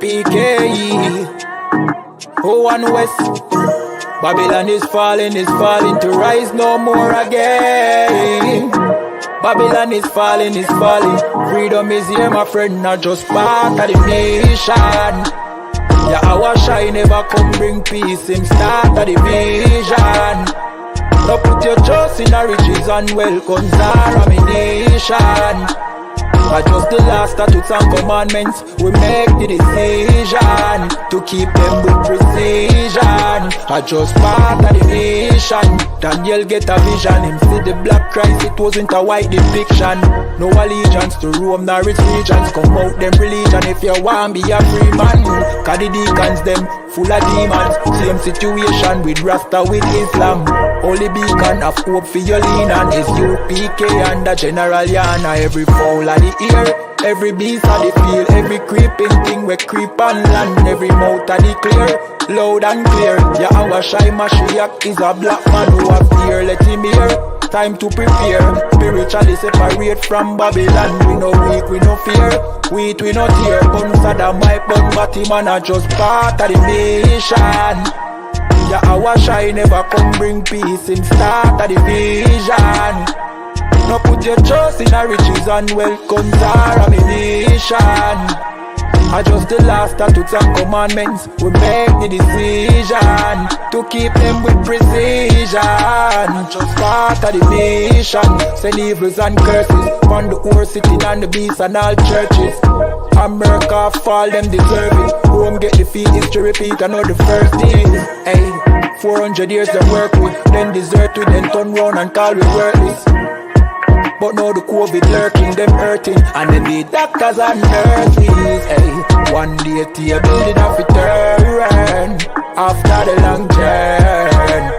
ISUPK. Oh, and West. Babylon is falling to rise no more again. Babylon is falling. Freedom is here, my friend, not just part of the nation. Yeah, our shine never come bring peace, him start of the vision. Now put your trust in the riches and wealth, guns are ammunition. But just the last statutes and commandments, we make the decision to keep them with precision. I just part of the nation. Daniel get a vision, him see the black Christ, it wasn't a white depiction. No allegiance to Rome nor its regions, come out them religion if you want be a free man. Cause the deacons them full of demons, same situation with Rasta with Islam. Only beacon of hope for your lean and I.S.U.P.K and the General YAHANNA. Every fowl of the ear, every beast of the field, every creeping thing we creep on land, every mouth of the clear, loud and clear. Yeah, our shy Mashiach is a black man who have fear, let him hear. Time to prepare, spiritually separate from Babylon. We no weak, we no fear, we no tear. Gun Saddam, my bun, Batman are just part of the nation. Yeah, our shy never come bring peace, him start of the vision. Now put your trust in the riches and wealth, guns are ammunition. I just the last statutes and commandments, we make the decision to keep them with precision. Just part of the nation, send evils and curses on the whole city and the beasts and all churches. America fall, them deserve it. Rome get defeat, history repeat, I know the first days. Hey, 400 years them work with, then desert with, then turn round and call we worthless. But now the COVID lurking, them hurting, and then the doctors and nurses. Hey, one day to your building of return after the long journey.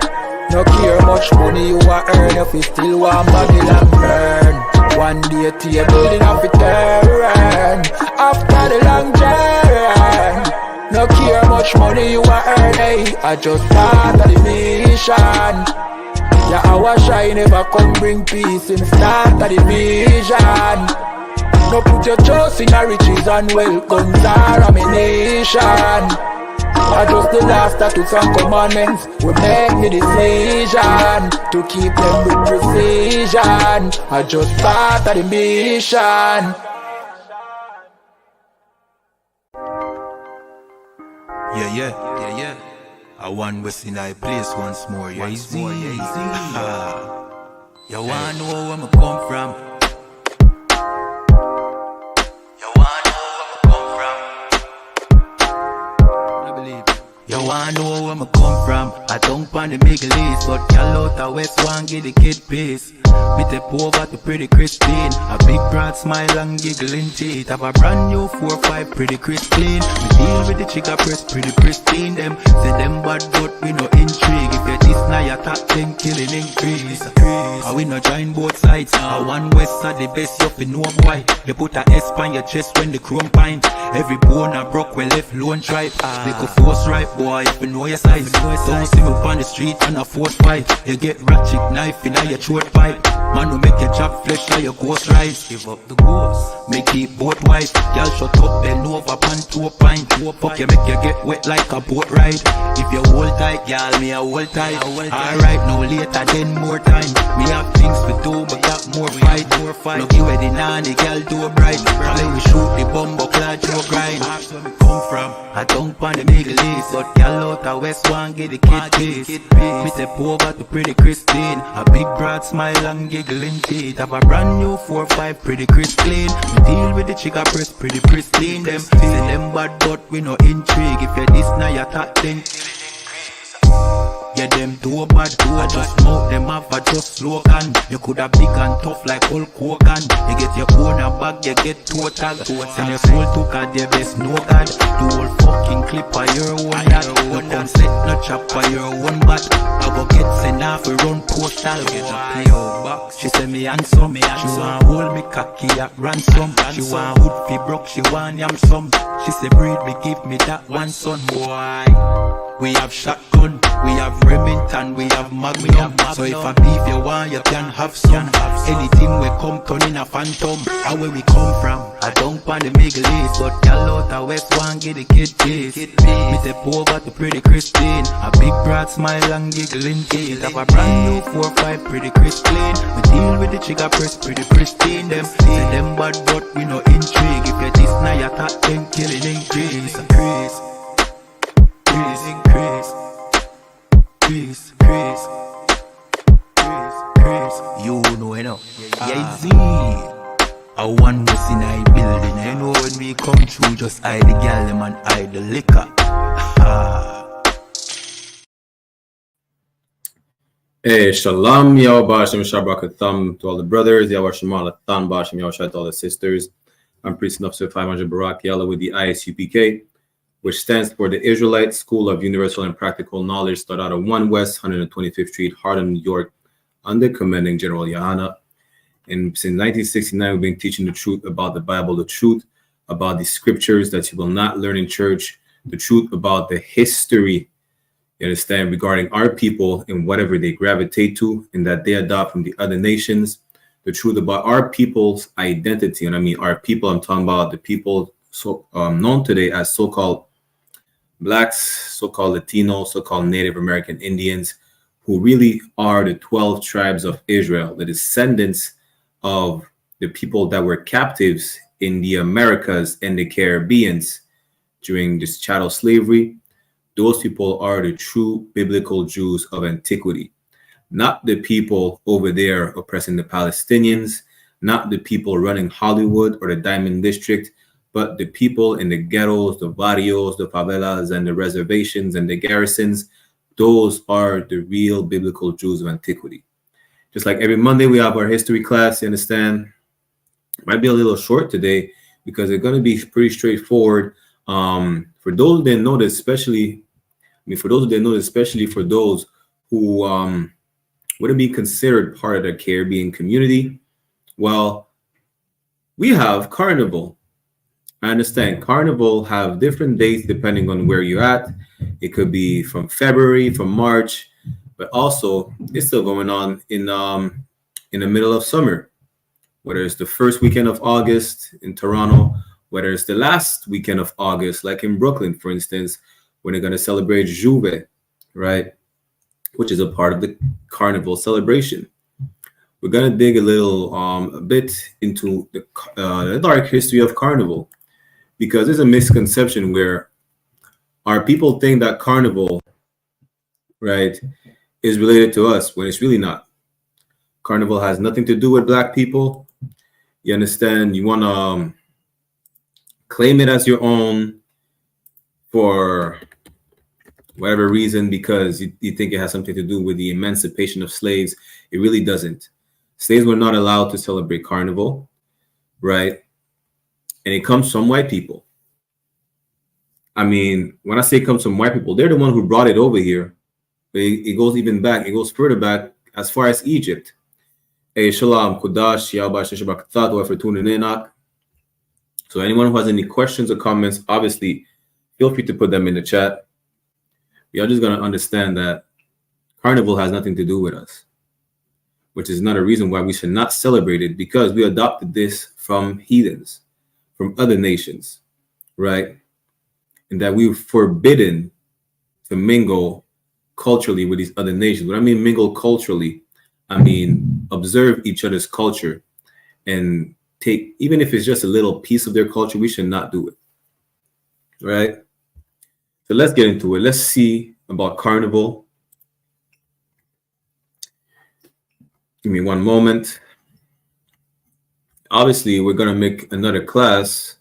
No care much money you a earn if you still want Babylon burn. One day to your building of return after the long journey. No care much money you a earn. Hey, I just part of the mission. Yeah, our shine never come bring peace, him start of the vision. No put your trust in the riches and wealth, guns are ammunition. I just the last statutes and commandments, we make the decision to keep them with precision. I just part of the mission. Yeah. I want West in I place once more, yeah, easy. You wanna know where I come from? You wanna know where I come from? I believe. You wanna know where I come from? I don't pan the Middle East, but y'all out the West one give the kid peace. Me step over to pretty Christine, a big broad smile and giggling teeth. Have a brand new 4-5 pretty crisp clean. Me deal with the chica press pretty pristine. Them say them bad but we no intrigue. If you this now your top 10 killing increase. And we no join both sides. I one West side the best you fi know boy. You put a S on your chest when the chrome pint. Every bone a broke when left lone tribe. They could force right boy if you know your size. Don't see me on the street and a force fight. You get ratchet knife in your throat pipe. Man who make your job flesh like your ghost rise. Give up the ghost, make it both white. Y'all shut up, bend over, pan to a pint. Fuck you, make you get wet like a boat ride. If you hold tight, y'all, me a hold tight. Alright, no later, then more time. Me have things to do, but got more fight. Lucky wedding on the girl do bright. When we shoot the bumbo clad, you grind. That's where me come from. I don't pan the Middle East, but y'all out the West one get the kid piece. Me step over to pretty Christine, a big broad smile and giggling teeth. Have a brand new 4-5 pretty crisp clean. We deal with the chica press pretty pristine. Them say them bad but we no intrigue. If you this now your top 10. Yeah, them too bad, I just mouth them up, I just slogan. You coulda big and tough like Hulk Hogan. You get your own a bag, you get total. Send your soul to God, the best no God. The whole fucking clip of your own that. No come set, no chop for your own bat. I go get sent off, we run postal. Get a PO box. She say me handsome, she want hold me cocky at ransom. She want hood fi broke, she want yam some. She say breed me, give me that one son, boy. We have shotgun, we have Remington, we have Magnum. So if a beef you want, you can have some. Anything we come turn in a phantom. How where we come from? I don't want the Middle East, but y'all out the West one get the kid piece. Me step over to pretty Christine. A big broad smile and giggling teeth. Have a brand new 4-5 pretty Christine. We deal with the trigger press pretty pristine. Them say them bad but we no intrigue. If you this now you talk then killing increase. Increase. You know, Z. I one was in a building. You know when we come through, just hide the gal them and hide the liquor. Hey, Shalom, Yahweh Bashem, Shabbat to all the brothers, Yahweh Shemal, Atan Bashem, Yahweh to all the sisters. I'm Priest Officer 500 Barak Yalla with the I.S.U.P.K, which stands for the Israelite School of Universal and Practical Knowledge, started out of 1 West 125th Street, Harlem, New York, under commanding General YAHANNA. And since 1969, we've been teaching the truth about the Bible, the truth about the scriptures that you will not learn in church, the truth about the history, you understand, regarding our people and whatever they gravitate to and that they adopt from the other nations, the truth about our people's identity. And I mean, our people, I'm talking about the people known today as so-called Blacks, so-called Latinos, so-called Native American Indians, who really are the 12 tribes of Israel, the descendants of the people that were captives in the Americas and the Caribbeans during this chattel slavery. Those people are the true biblical Jews of antiquity, not the people over there oppressing the Palestinians, not the people running Hollywood or the Diamond District, but the people in the ghettos, the barrios, the favelas, and the reservations and the garrisons. Those are the real biblical Jews of antiquity. Just like every Monday, we have our history class, you understand? Might be a little short today because they're going to be pretty straightforward. For those who didn't know this, especially for those who wouldn't be considered part of the Caribbean community, well, we have Carnival. I understand Carnival have different dates depending on where you're at. It could be from February, from March, but also it's still going on in the middle of summer, whether it's the first weekend of August in Toronto, whether it's the last weekend of August, like in Brooklyn, for instance, when they're going to celebrate Juve, right, which is a part of the Carnival celebration. We're going to dig a bit into the dark history of Carnival, because there's a misconception where our people think that Carnival, right, is related to us when it's really not. Carnival has nothing to do with Black people. You understand? You want to claim it as your own for whatever reason because you think it has something to do with the emancipation of slaves. It really doesn't. Slaves were not allowed to celebrate Carnival, right? And it comes from white people. I mean, when I say it comes from white people, they're the one who brought it over here. But it goes even back. It goes further back as far as Egypt. Hey, Shalom, Kudash, Yahweh Shabbat for tuning in. So anyone who has any questions or comments, obviously, feel free to put them in the chat. We are just going to understand that Carnival has nothing to do with us, which is not a reason why we should not celebrate it, because we adopted this from heathens, from other nations, right? And that we're forbidden to mingle culturally with these other nations. When I mean mingle culturally, I mean observe each other's culture and take, even if it's just a little piece of their culture, we should not do it, right? So let's get into it. Let's see about Carnival. Give me one moment. Obviously, we're going to make another class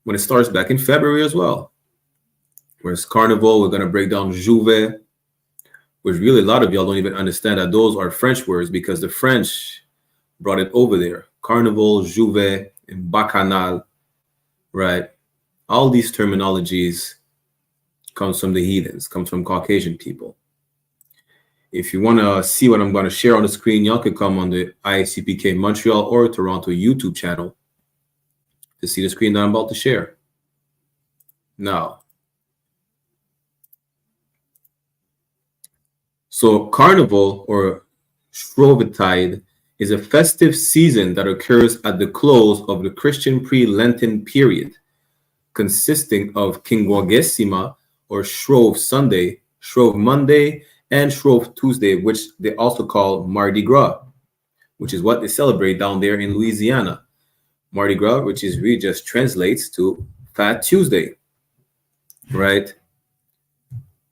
when it starts back in February as well. Whereas Carnival, we're going to break down Juve, which really a lot of y'all don't even understand that those are French words because the French brought it over there. Carnival, Juve, and Bacchanal, right? All these terminologies comes from the heathens, comes from Caucasian people. If you want to see what I'm going to share on the screen, y'all could come on the I.S.U.P.K Montreal or Toronto YouTube channel to see the screen that I'm about to share. Now, So Carnival or Shrovetide is a festive season that occurs at the close of the Christian pre-Lenten period, consisting of Quinquagesima or Shrove Sunday, Shrove Monday, and Shrove Tuesday, which they also call Mardi Gras, which is what they celebrate down there in Louisiana. Mardi Gras, which is really just translates to Fat Tuesday, right?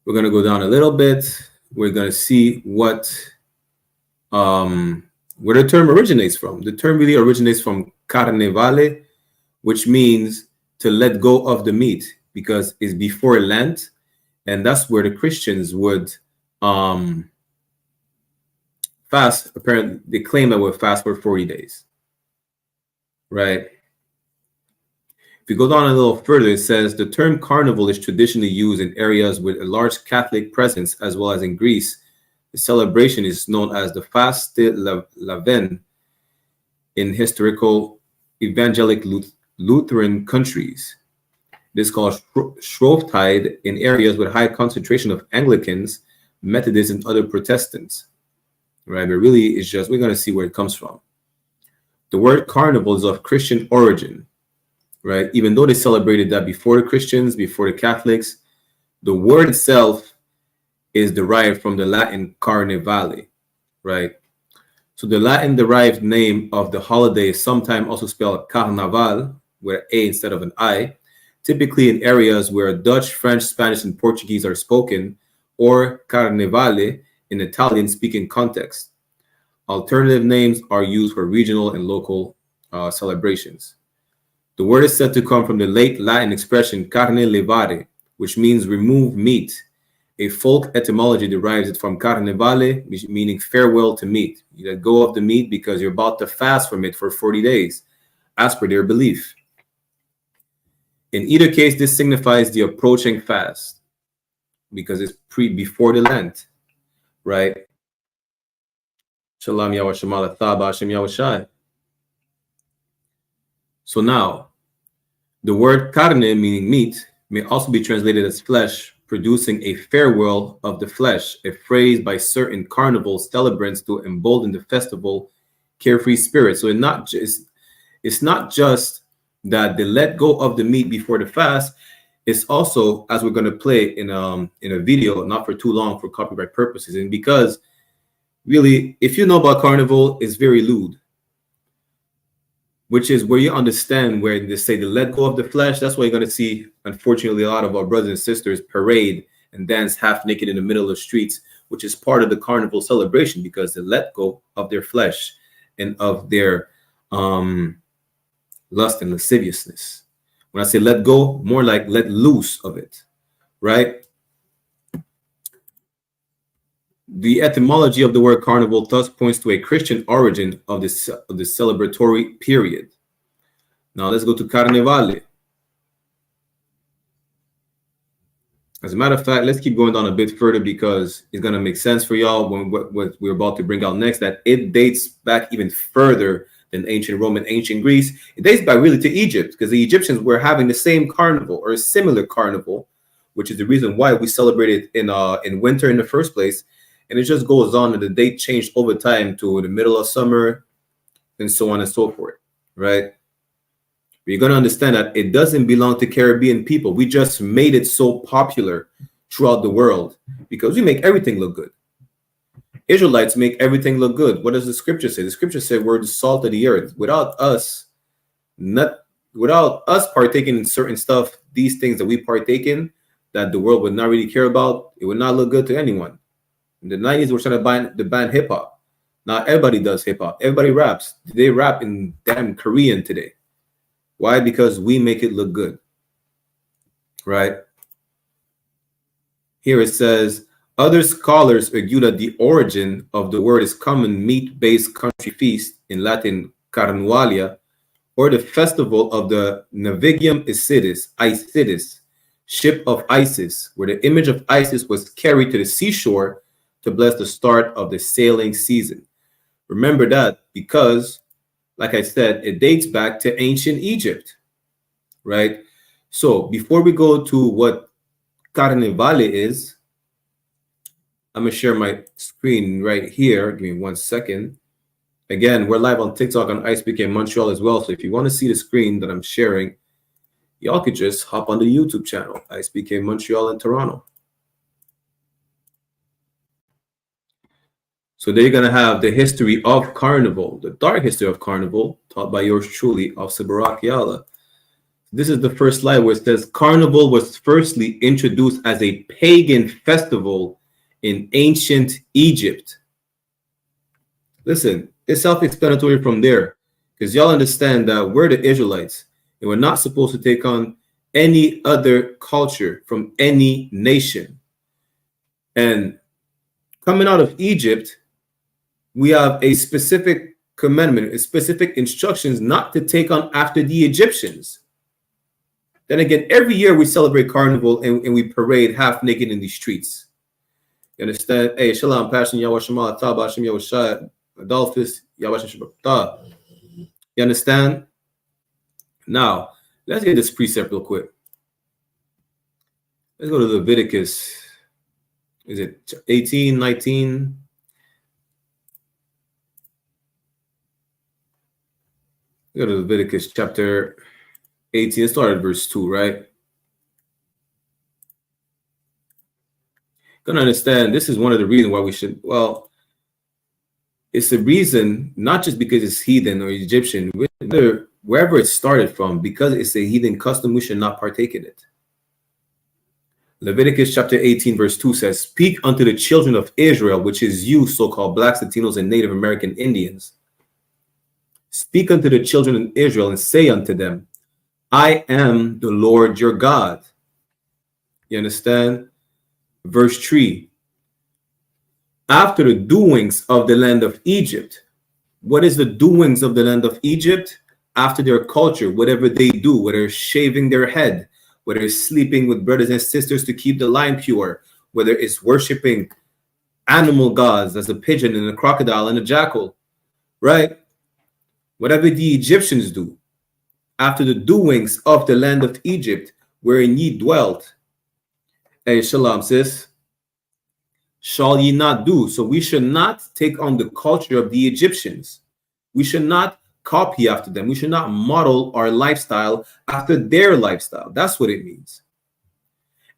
We're going to go down a little bit. We're going to see where the term originates from. The term really originates from Carnevale, which means to let go of the meat, because it's before Lent, and that's where the Christians would fast. Apparently, they claim that we'll fast for 40 days, right? If you go down a little further, it says the term carnival is traditionally used in areas with a large Catholic presence, as well as in Greece. The celebration is known as the Fast de l'Avène in historical evangelic Lutheran countries. It is called Shrovetide in areas with high concentration of Anglicans, Methodists, and other Protestants. Right, but really, it's just we're going to see where it comes from. The word carnival is of Christian origin, right? Even though they celebrated that before the Christians, before the Catholics, the word itself is derived from the Latin carnivale, right? So the Latin derived name of the holiday is sometimes also spelled carnaval, with an A instead of an I, typically in areas where Dutch, French, Spanish, and Portuguese are spoken, or carnevale in Italian-speaking context. Alternative names are used for regional and local celebrations. The word is said to come from the late Latin expression carne levare, which means remove meat. A folk etymology derives it from carnevale, meaning farewell to meat. You let go of the meat because you're about to fast from it for 40 days, as per their belief. In either case, this signifies the approaching fast because it's before the Lent, right? Shalom Yahweh Shemala Thaba Hashem Yahweh Shai. So now, the word carne, meaning meat, may also be translated as flesh, producing a farewell of the flesh, a phrase by certain carnival celebrants to embolden the festival carefree spirit. So it's not just that they let go of the meat before the fast. It's also, as we're going to play in a video, not for too long for copyright purposes, and because really, if you know about Carnival, it's very lewd, which is where you understand where they say to let go of the flesh. That's why you're going to see, unfortunately, a lot of our brothers and sisters parade and dance half naked in the middle of the streets, which is part of the Carnival celebration, because they let go of their flesh and of their lust and lasciviousness. When I say let go, more like let loose of it, right? The etymology of the word carnival thus points to a Christian origin of the celebratory period. Now let's go to carnevale. As a matter of fact, let's keep going down a bit further because it's going to make sense for y'all when what we're about to bring out next, that it dates back even further than ancient Rome and ancient Greece. It dates back really to Egypt, because the Egyptians were having the same carnival or a similar carnival, which is the reason why we celebrate it in winter in the first place. And it just goes on, and the date changed over time to the middle of summer and so on and so forth, right? But you're going to understand that it doesn't belong to Caribbean people. We just made it so popular throughout the world because we make everything look good. Israelites make everything look good. What does the scripture say? The scripture said we're the salt of the earth. Without us partaking in certain stuff, these things that we partake in, that the world would not really care about, it would not look good to anyone. In the 90s, we're trying to ban hip hop. Now everybody does hip hop. Everybody raps. They rap in damn Korean today. Why? Because we make it look good, right? Here it says, other scholars argue that the origin of the word is common meat-based country feast, in Latin carnualia, or the festival of the Navigium Isidis, ship of Isis, where the image of Isis was carried to the seashore to bless the start of the sailing season. Remember that because, like I said, it dates back to ancient Egypt, right? So before we go to what Carnevale is, I'm gonna share my screen right here. Give me 1 second. Again, we're live on TikTok on I.S.U.P.K Montreal as well. So if you want to see the screen that I'm sharing, y'all could just hop on the YouTube channel, I.S.U.P.K Montreal in Toronto. So there you're going to have the history of Carnival, the dark history of Carnival, taught by yours truly, Officer Barak Yala. This is the first slide where it says Carnival was firstly introduced as a pagan festival in ancient Egypt. Listen, it's self-explanatory from there, because y'all understand that we're the Israelites, and we're not supposed to take on any other culture from any nation. And coming out of Egypt, we have a specific commandment, a specific instructions not to take on after the Egyptians. Then again, every year we celebrate Carnival and we parade half naked in the streets. You understand? Hey, Shalom, Passion, Yahweh Shema, Tabashim, Yahweh Shai, Adolphus, Yahweh Shema. You understand? Now, let's get this precept real quick. Let's go to Leviticus. Is it 18, 19? Go to Leviticus chapter 18. Let's start at verse 2, right? Gonna understand this is one of the reasons why we should, well, it's the reason, not just because it's heathen or Egyptian, wherever it started from, because it's a heathen custom, we should not partake in it. Leviticus chapter 18, verse 2 says, "Speak unto the children of Israel," which is you, so-called blacks, Latinos, and Native American Indians. "Speak unto the children of Israel and say unto them, I am the Lord your God." You understand? Verse 3, "After the doings of the land of Egypt." What is the doings of the land of Egypt? After their culture, whatever they do, whether it's shaving their head, whether it's sleeping with brothers and sisters to keep the line pure, whether it's worshiping animal gods as a pigeon and a crocodile and a jackal, right? Whatever the Egyptians do, after the doings of the land of Egypt, wherein ye dwelt. Hey, shalom, sis. Shall ye not do? So we should not take on the culture of the Egyptians. We should not copy after them. We should not model our lifestyle after their lifestyle. That's what it means.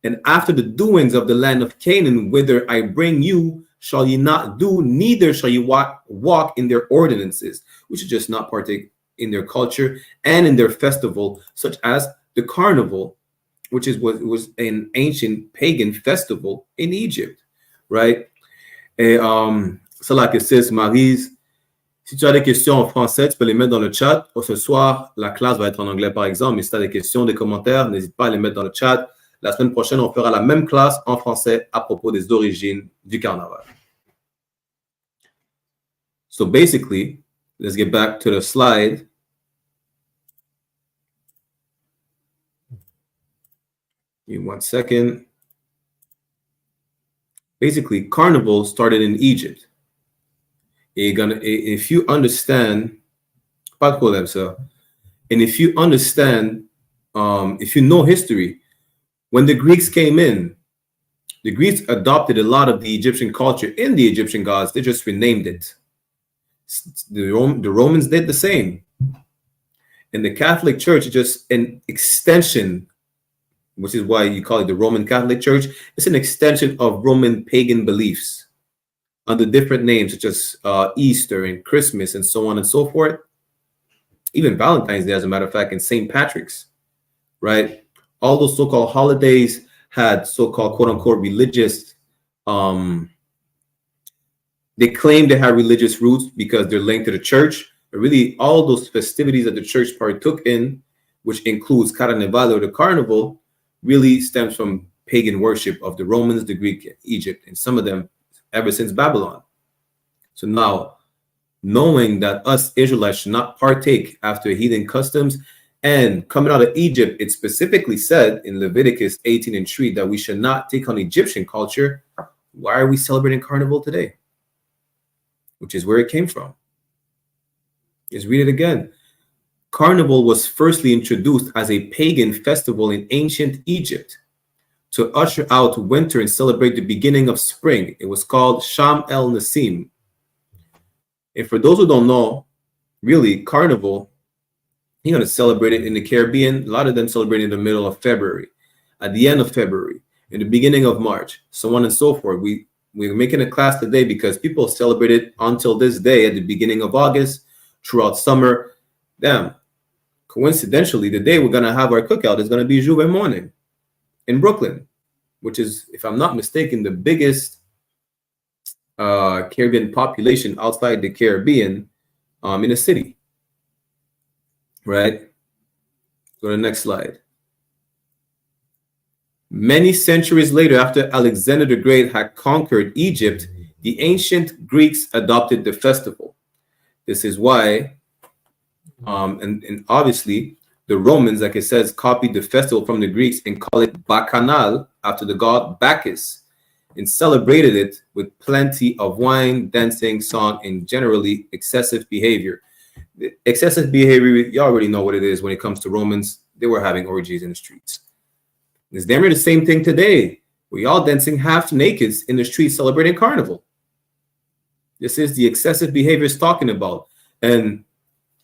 "And after the doings of the land of Canaan, whither I bring you, shall ye not do, neither shall ye walk in their ordinances." We should just not partake in their culture and in their festival, such as the Carnival, which is what was an ancient pagan festival in Egypt, right? Et ça la question, Maryse, si tu as des questions en français, tu peux les mettre dans le chat. Ce soir, la classe va être en anglais, par exemple, mais si tu as des questions, des commentaires, n'hésite pas à les mettre dans le chat. La semaine prochaine, on fera la même classe en français à propos des origines du carnaval. So basically, let's get back to the slide. Give me 1 second. Basically, Carnival started in Egypt. If you understand, pas de problème, sir. And if you understand, if you know history, when the Greeks came in, the Greeks adopted a lot of the Egyptian culture in the Egyptian gods. They just renamed it. The Romans did the same. And the Catholic Church is just an extension, which is why you call it the Roman Catholic Church. It's an extension of Roman pagan beliefs under different names, such as Easter and Christmas and so on and so forth. Even Valentine's Day, as a matter of fact, and St. Patrick's, right? All those so-called holidays had so-called quote-unquote religious, they claim they have religious roots because they're linked to the church. But really, all those festivities that the church partook in, which includes Carnival or the Carnival, really stems from pagan worship of the Romans, the Greek, Egypt, and some of them ever since Babylon. So now, knowing that us Israelites should not partake after heathen customs, and coming out of Egypt, it specifically said in Leviticus 18 and 3 that we should not take on Egyptian culture. Why are we celebrating Carnival today? Which is where it came from. Let's read it again. "Carnival was firstly introduced as a pagan festival in ancient Egypt. to usher out winter and celebrate the beginning of spring. It was called Sham El Nasim. And for those who don't know, really, Carnival, you're going to celebrate it in the Caribbean. A lot of them celebrate in the middle of February, at the end of February, in the beginning of March, so on and so forth. We're making a class today because people celebrate it until this day at the beginning of August, throughout summer. Damn, coincidentally, the day we're going to have our cookout is going to be Juve morning in Brooklyn, which is, if I'm not mistaken, the biggest Caribbean population outside the Caribbean in a city. Right? Go to the next slide. Many centuries later, after Alexander the Great had conquered Egypt, the ancient Greeks adopted the festival. This is why, and obviously, the Romans, like it says, copied the festival from the Greeks and called it Bacchanal after the god Bacchus, and celebrated it with plenty of wine, dancing, song, and generally excessive behavior. Excessive behavior, you already know what it is when it comes to Romans. They were having orgies in the streets. It's damn near the same thing today. We're all dancing half naked in the streets celebrating Carnival. This is the excessive behavior it's talking about. And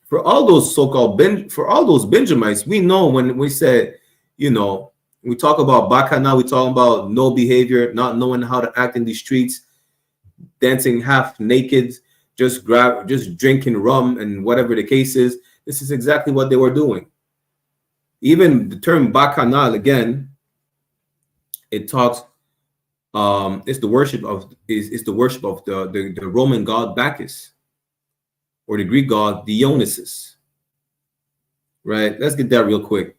for all those so-called for all those Benjamites, we know when we say, you know, we talk about Bacchanal, we talk about no behavior, not knowing how to act in the streets, dancing half naked, just drinking rum and whatever the case is. This is exactly what they were doing. Even the term Bacchanal, again, it talks it's the worship of the Roman god Bacchus, or the Greek god Dionysus. Right? Let's get that real quick.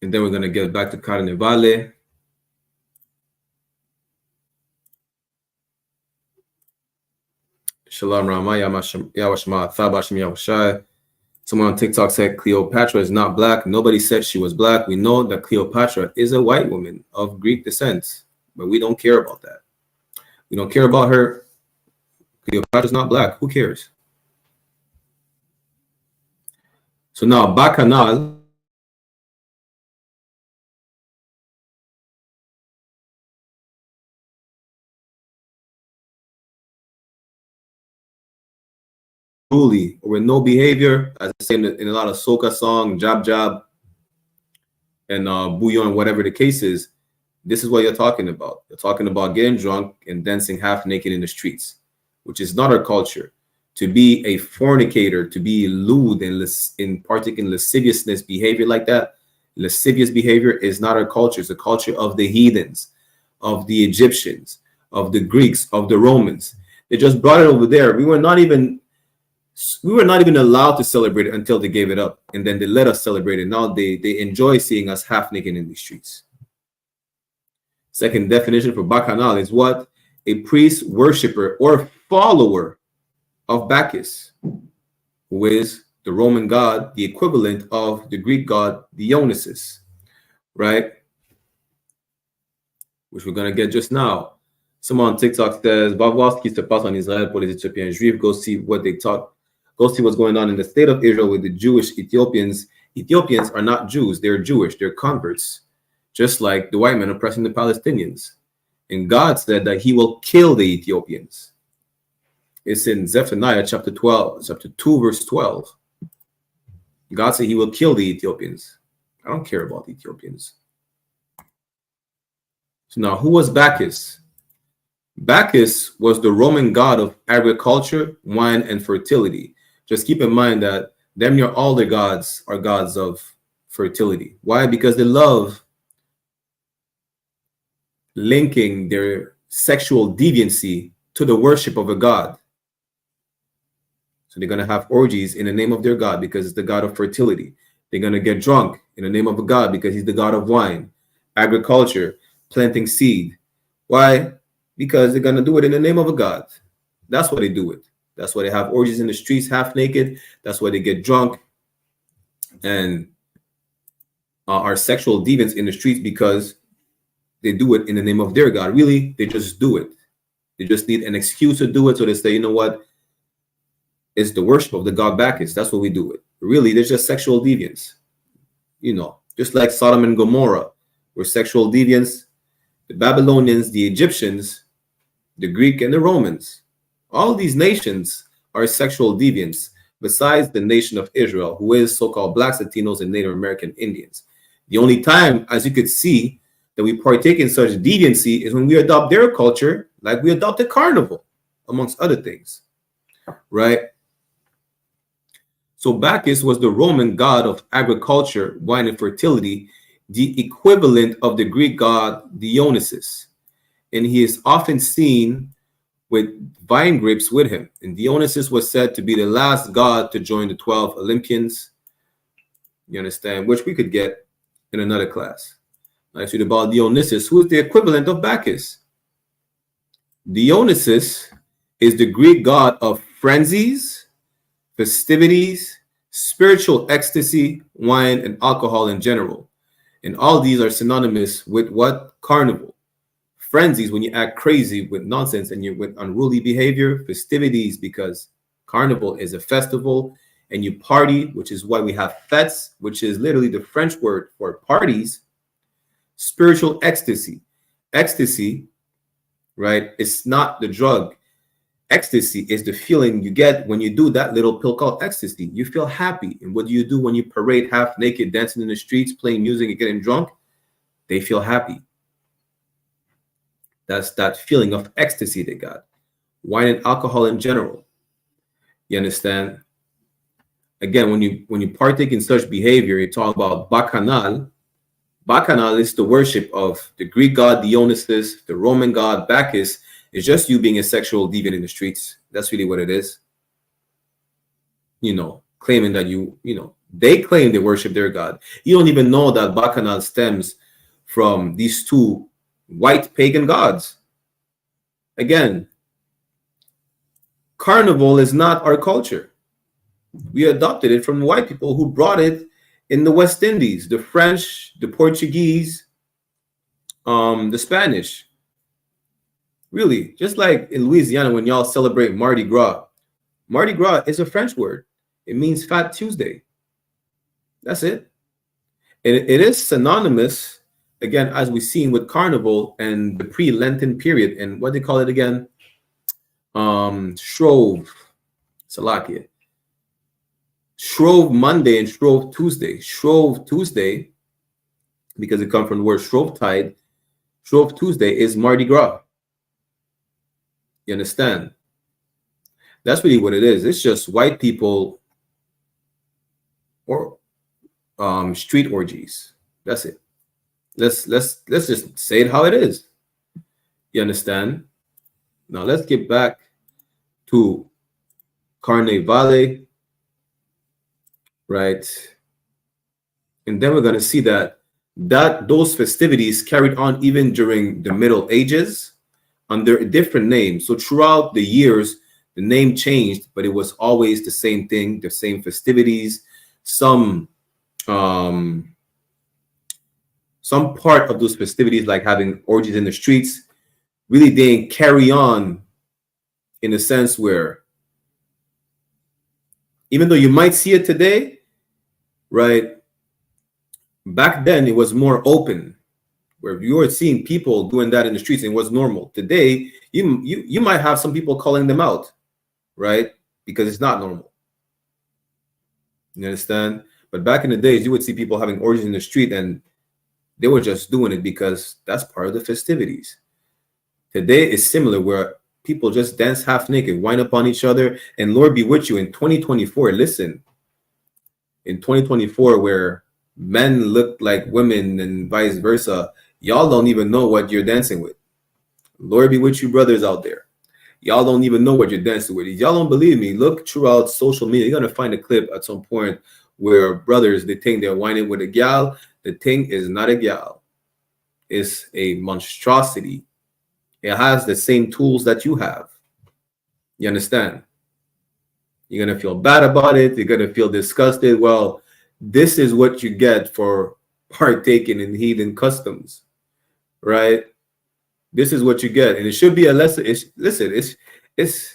And then we're going to get back to Carnival. Shalom Rama, Yawashma, Thabashim Yawashai. Someone on TikTok said Cleopatra is not black. Nobody said she was black. We know that Cleopatra is a white woman of Greek descent, but we don't care about that. We don't care about her. Cleopatra is not black. Who cares? So now Bacchanal. Truly, or with no behavior, as I say in a lot of soca song, jab jab, and bouillon, whatever the case is, this is what you're talking about. You're talking about getting drunk and dancing half naked in the streets, which is not our culture. To be a fornicator, to be lewd and partake in lasciviousness behavior like that, lascivious behavior is not our culture. It's the culture of the heathens, of the Egyptians, of the Greeks, of the Romans. They just brought it over there. We were not even allowed to celebrate it until they gave it up, and then they let us celebrate it. Now they enjoy seeing us half naked in the streets. Second definition for Bacchanal is what? A priest, worshiper, or follower of Bacchus, who is the Roman god, the equivalent of the Greek god Dionysus, right? Which we're going to get just now. Someone on TikTok says, va voir ce qui se passe en Israël pour les Ethiopiens juifs. Go see what they talk. Go see what's going on in the state of Israel with the Jewish Ethiopians. Ethiopians are not Jews. They're Jewish. They're converts, just like the white men oppressing the Palestinians. And God said that he will kill the Ethiopians. It's in Zephaniah chapter 2, verse 12. God said he will kill the Ethiopians. I don't care about the Ethiopians. So now, who was Bacchus? Bacchus was the Roman god of agriculture, wine, and fertility. Just keep in mind that damn near all the gods are gods of fertility. Why? Because they love linking their sexual deviancy to the worship of a god. So they're going to have orgies in the name of their god because it's the god of fertility. They're going to get drunk in the name of a god because he's the god of wine, agriculture, planting seed. Why? Because they're going to do it in the name of a god. That's why they do it. That's why they have orgies in the streets half naked. That's why they get drunk and are sexual deviants in the streets, because they do it in the name of their god. Really, they just do it. They just need an excuse to do it. So they say, you know what? It's the worship of the god Bacchus. That's what we do it. really they're just sexual deviants. You know, just like Sodom and Gomorrah were sexual deviants, the Babylonians, the Egyptians, the Greek, and the Romans. All these nations are sexual deviants, besides the nation of Israel, who is so-called Blacks, Latinos, and Native American Indians. The only time, as you could see, that we partake in such deviancy is when we adopt their culture, like we adopted Carnival, amongst other things, right? So Bacchus was the Roman god of agriculture, wine, and fertility, the equivalent of the Greek god Dionysus. And he is often seen with vine grapes with him. And Dionysus was said to be the last god to join the 12 Olympians, you understand, which we could get in another class. I said about Dionysus, who is the equivalent of Bacchus. Dionysus is the Greek god of frenzies, festivities, spiritual ecstasy, wine, and alcohol in general. And all these are synonymous with what? Carnival. Frenzies, when you act crazy with nonsense and you're with unruly behavior. Festivities, because Carnival is a festival and you party, which is why we have fêtes, which is literally the French word for parties. Spiritual ecstasy. Ecstasy, right? It's not the drug. Ecstasy is the feeling you get when you do that little pill called ecstasy. You feel happy. And what do you do when you parade half naked, dancing in the streets, playing music and getting drunk? They feel happy. That's that feeling of ecstasy they got. Wine and alcohol in general. You understand? Again, when you partake in such behavior, you talk about bacchanal. Bacchanal is the worship of the Greek god Dionysus, the Roman god Bacchus. It's just you being a sexual deviant in the streets. That's really what it is. You know, claiming that they claim they worship their god. You don't even know that Bacchanal stems from these two white pagan gods. Again, Carnival is not our culture. We adopted it from white people who brought it in the West Indies, the French, the Portuguese, the Spanish. Really, just like in Louisiana when y'all celebrate Mardi Gras. Mardi Gras is a French word. It means Fat Tuesday. That's it. And it is synonymous, again, as we've seen with Carnival and the pre-Lenten period. And what they call it again? Shrove. Salakia. Shrove Monday and Shrove Tuesday. Shrove Tuesday, because it comes from the word Shrovetide. Shrove Tuesday is Mardi Gras. You understand? That's really what it is. It's just white people or street orgies. That's it. Let's just say it how it is. You understand? Now let's get back to Carnival, right? And then we're going to see that those festivities carried on even during the Middle Ages under a different name. So throughout the years, the name changed, but it was always the same thing, the same festivities. Some part of those festivities, like having orgies in the streets, really didn't carry on in a sense where, even though you might see it today, right? Back then, it was more open, where you were seeing people doing that in the streets and it was normal. Today, you might have some people calling them out, right? Because it's not normal. You understand? But back in the days, you would see people having orgies in the street and they were just doing it because that's part of the festivities. Today is similar, where people just dance half naked, wind up on each other, and Lord be with you in 2024. Listen, in 2024, where men look like women and vice versa, y'all don't even know what you're dancing with. Lord be with you, brothers out there. Y'all don't even know what you're dancing with. If y'all don't believe me, look throughout social media. You're going to find a clip at some point where brothers, they think they're whining with a gal. The thing is not a gal. It's a monstrosity. It has the same tools that you have. You understand? You're going to feel bad about it. You're going to feel disgusted. Well, this is what you get for partaking in heathen customs, right? This is what you get. And it should be a lesson. It's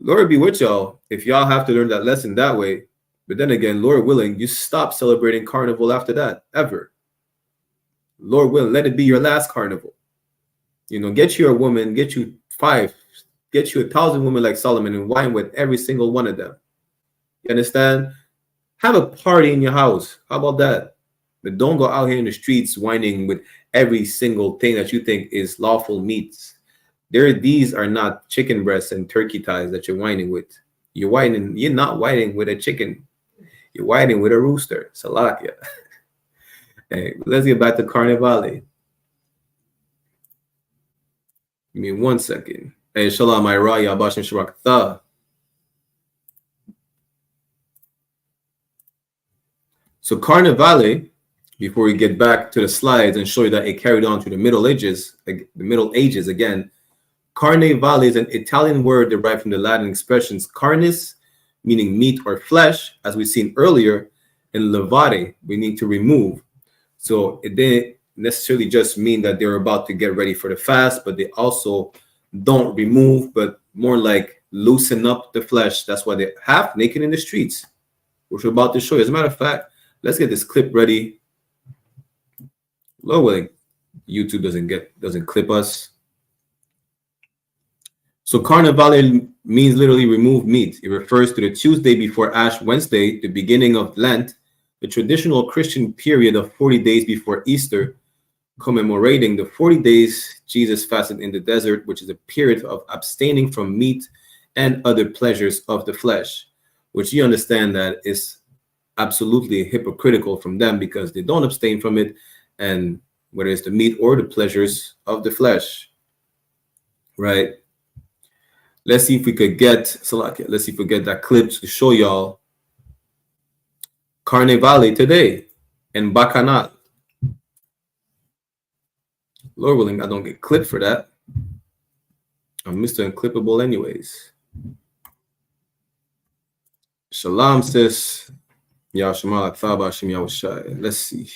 Lord be with y'all if y'all have to learn that lesson that way. But then again, Lord willing, you stop celebrating Carnival after that, ever. Lord willing, let it be your last Carnival. You know, get you a woman, get you 5, get you 1,000 women like Solomon and wine with every single one of them. You understand? Have a party in your house. How about that? But don't go out here in the streets whining with every single thing that you think is lawful meats. These are not chicken breasts and turkey thighs that you're whining with. You're not whining with a chicken. You're whining with a rooster. Salakia. Hey, let's get back to Carnival. Give me 1 second. Hey, Shalom, Iraya, Bashim Shabakatha. So Carnival, before we get back to the slides and show you that it carried on to the Middle Ages, again, Carnival is an Italian word derived from the Latin expressions carnis, meaning meat or flesh, as we've seen earlier, and levare, meaning to remove. So it didn't necessarily just mean that they're about to get ready for the fast, but they also don't remove, but more like loosen up the flesh. That's why they're half naked in the streets, which we're about to show you. As a matter of fact, let's get this clip ready. Lord willing, YouTube doesn't clip us. So Carnival means literally remove meat. It refers to the Tuesday before Ash Wednesday, the beginning of Lent, the traditional Christian period of 40 days before Easter, commemorating the 40 days Jesus fasted in the desert, which is a period of abstaining from meat and other pleasures of the flesh, which you understand that is absolutely hypocritical from them because they don't abstain from it, and whether it's the meat or the pleasures of the flesh, right? Let's see if we could get that clip to show y'all Carnival today and Bacchanal. Lord willing, I don't get clipped for that. I'm Mr. Unclippable anyways. Shalom, sis. Let's see.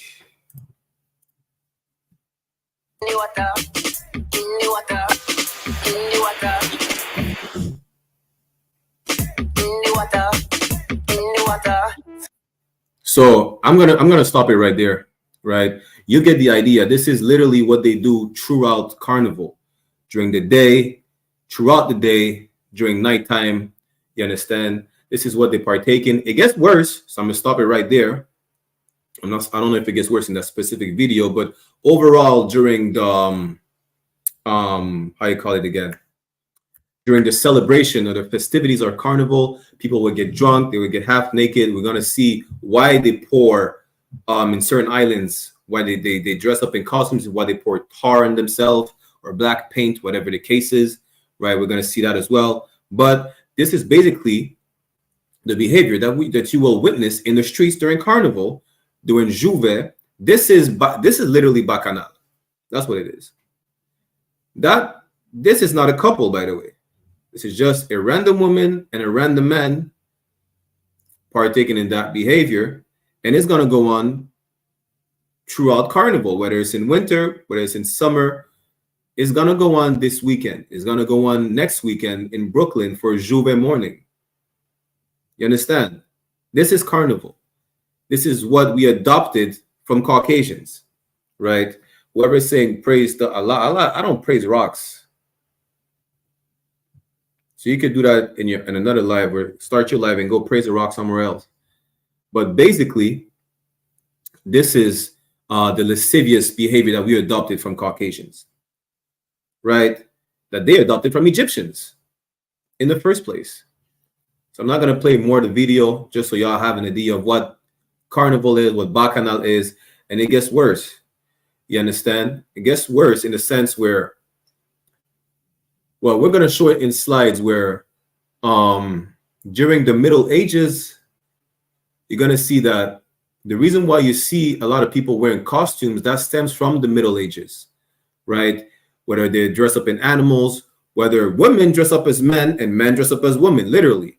So I'm gonna stop it right there, right? You get the idea. This is literally what they do throughout Carnival, during the day, throughout the day, during nighttime. You understand? This is what they partake in. It gets worse, so I'm gonna stop it right there. I don't know if it gets worse in that specific video, but overall, during the how you call it again? During the celebration or the festivities or Carnival, people would get drunk, they would get half naked. We're gonna see why they pour in certain islands, why they dress up in costumes, why they pour tar on themselves or black paint, whatever the case is, right? We're gonna see that as well. But this is basically the behavior that you will witness in the streets during Carnival, during Juve. This is literally Bacchanal. That's what it is. This is not a couple, by the way. This is just a random woman and a random man partaking in that behavior, and it's going to go on throughout Carnival, whether it's in winter, whether it's in summer. It's going to go on this weekend. It's going to go on next weekend in Brooklyn for Juve morning. You understand? This is Carnival. This is what we adopted from Caucasians, right? Whoever's saying praise to Allah, I don't praise rocks. So you could do that in another live, or start your live and go praise a rock somewhere else. But basically, this is the lascivious behavior that we adopted from Caucasians, right? That they adopted from Egyptians in the first place. So I'm not going to play more of the video just so y'all have an idea of what Carnival is, what Bacchanal is, and it gets worse. You understand? It gets worse in the sense where, well, we're going to show it in slides where during the Middle Ages, you're going to see that the reason why you see a lot of people wearing costumes, that stems from the Middle Ages, right? Whether they dress up in animals, whether women dress up as men and men dress up as women, literally,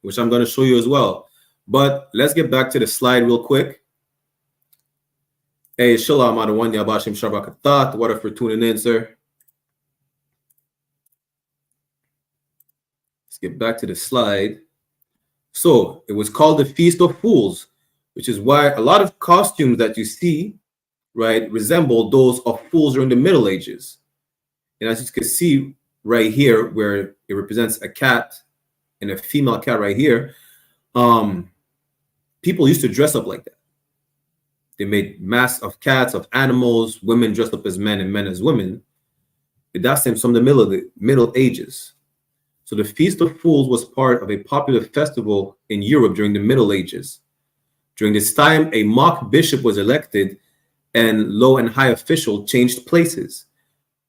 which I'm going to show you as well. But let's get back to the slide real quick. Hey, Shalom, Adawanya, Bashim Shabakatat. What for tuning in, sir? Let's get back to the slide So it was called the Feast of Fools, which is why a lot of costumes that you see, right, resemble those of fools during the Middle Ages. And as you can see right here, where it represents a cat and a female cat right here, people used to dress up like that. They made masks of cats, of animals, women dressed up as men and men as women. But that's from the Middle Ages. So the Feast of Fools was part of a popular festival in Europe during the Middle Ages. During this time, a mock bishop was elected and low and high official changed places,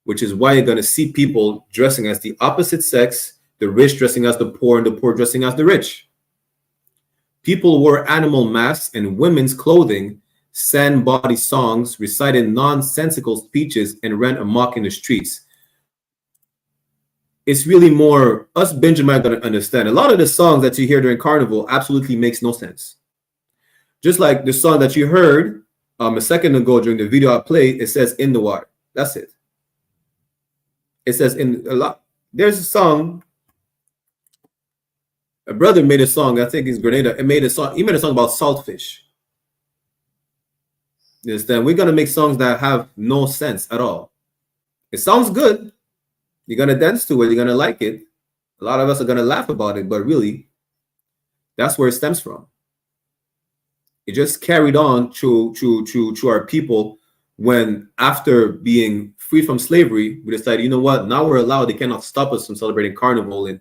which is why you're going to see people dressing as the opposite sex, the rich dressing as the poor and the poor dressing as the rich. People wore animal masks and women's clothing, sang bawdy songs, recited nonsensical speeches, and ran amok in the streets. It's really more us Benjamin going to understand. A lot of the songs that you hear during Carnival absolutely makes no sense. Just like the song that you heard a second ago during the video I played, it says "In the Water." That's it. It says in a lot. There's a song. A brother made a song. I think it's Grenada. It made a song. He made a song about saltfish. You understand? We're gonna make songs that have no sense at all. It sounds good. You're gonna dance to it. You're gonna like it. A lot of us are gonna laugh about it, but really, that's where it stems from. It just carried on to our people when, after being free from slavery, we decided, you know what? Now we're allowed. They cannot stop us from celebrating Carnival and,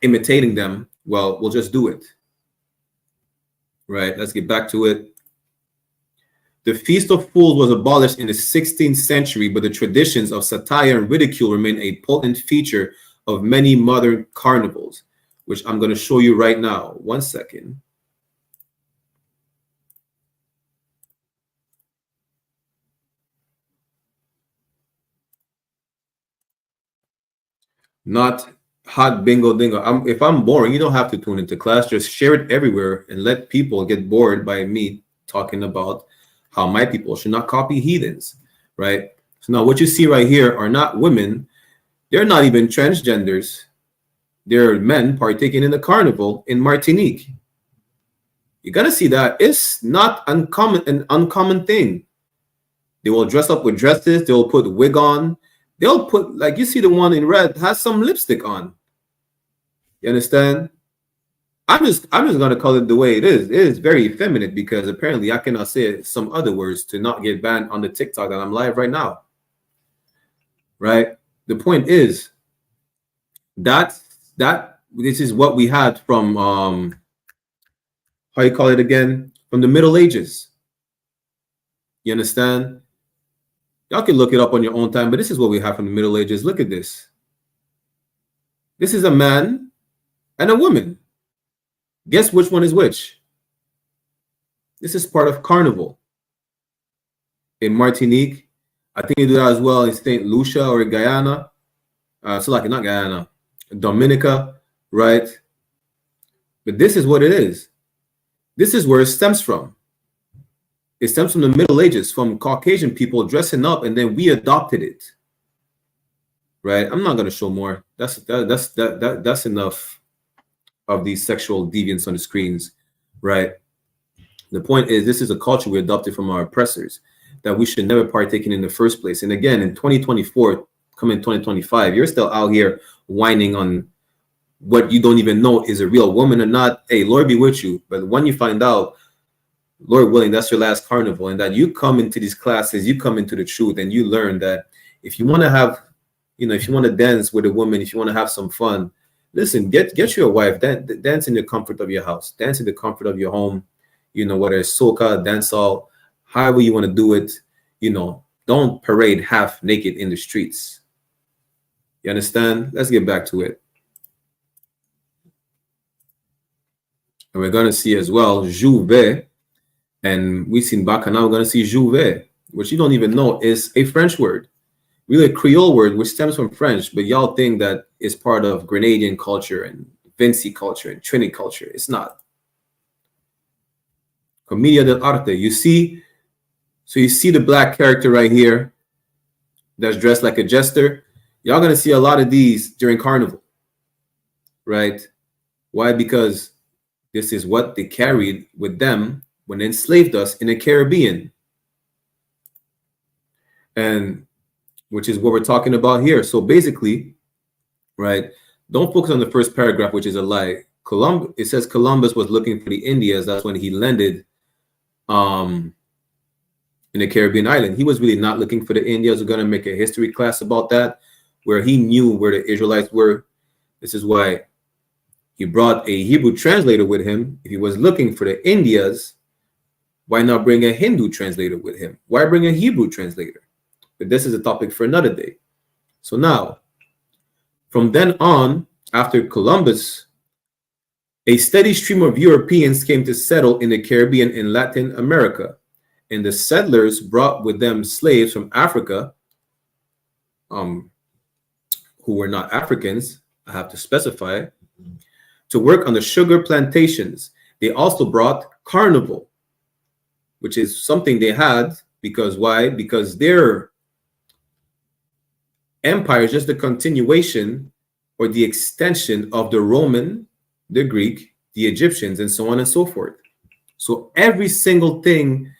imitating them. Well, we'll just do it. Right? Let's get back to it. The Feast of Fools was abolished in the 16th century, but the traditions of satire and ridicule remain a potent feature of many modern carnivals, which I'm going to show you right now. 1 second. Not hot bingo dingo. If I'm boring, you don't have to tune into class. Just share it everywhere and let people get bored by me talking about how my people should not copy heathens, right? So now what you see right here are not women. They're not even transgenders. They're men partaking in the carnival in Martinique. You're going to see that it's not an uncommon thing. They will dress up with dresses. They'll put wig on. They'll put, like you see the one in red, has some lipstick on. You understand? I'm just gonna call it the way it is. It is very effeminate because apparently I cannot say some other words to not get banned on the TikTok that I'm live right now. Right? The point is that this is what we had from how you call it again? From the Middle Ages. You understand? Y'all can look it up on your own time, but this is what we have from the Middle Ages. Look at this. This is a man and a woman. Guess which one is which? This is part of Carnival. In Martinique, I think they do that as well in St. Lucia or Guyana. So like not Guyana, Dominica, right? But this is what it is. This is where it stems from. It stems from the Middle Ages, from Caucasian people dressing up, and then we adopted it. Right? I'm not going to show more. That's enough of these sexual deviants on the screens, right? The point is, this is a culture we adopted from our oppressors that we should never partake in the first place. And again, in 2024, coming 2025, you're still out here whining on what you don't even know is a real woman or not. Hey, Lord be with you. But when you find out, Lord willing, that's your last carnival, and that you come into these classes, you come into the truth, and you learn that if you want to have, if you want to dance with a woman, if you want to have some fun, listen, get you a wife, dance in the comfort of your house, dance in the comfort of your home, whether it's soca, dancehall, however you want to do it, don't parade half naked in the streets. You understand? Let's get back to it. And we're going to see as well, Juve, and we've seen Baka, now we're going to see Juve, which you don't even know is a French word. Really a Creole word, which stems from French, but y'all think that it's part of Grenadian culture and Vinci culture and Trini culture. It's not. Comedia dell'arte. You see the black character right here that's dressed like a jester. Y'all gonna see a lot of these during Carnival, right? Why? Because this is what they carried with them when they enslaved us in the Caribbean. And which is what we're talking about here. So basically, right, don't focus on the first paragraph, which is a lie. It says Columbus was looking for the Indias. That's when he landed in the Caribbean island. He was really not looking for the Indias. We're going to make a history class about that, where he knew where the Israelites were. This is why he brought a Hebrew translator with him. If he was looking for the Indias, why not bring a Hindu translator with him? Why bring a Hebrew translator? But this is a topic for another day. So now, from then on, after Columbus, a steady stream of Europeans came to settle in the Caribbean and Latin America. And the settlers brought with them slaves from Africa, who were not Africans, I have to specify, to work on the sugar plantations. They also brought Carnival, which is something they had because why? Because their empire is just a continuation or the extension of the Roman, the Greek, the Egyptians, and so on and so forth. So every single thing,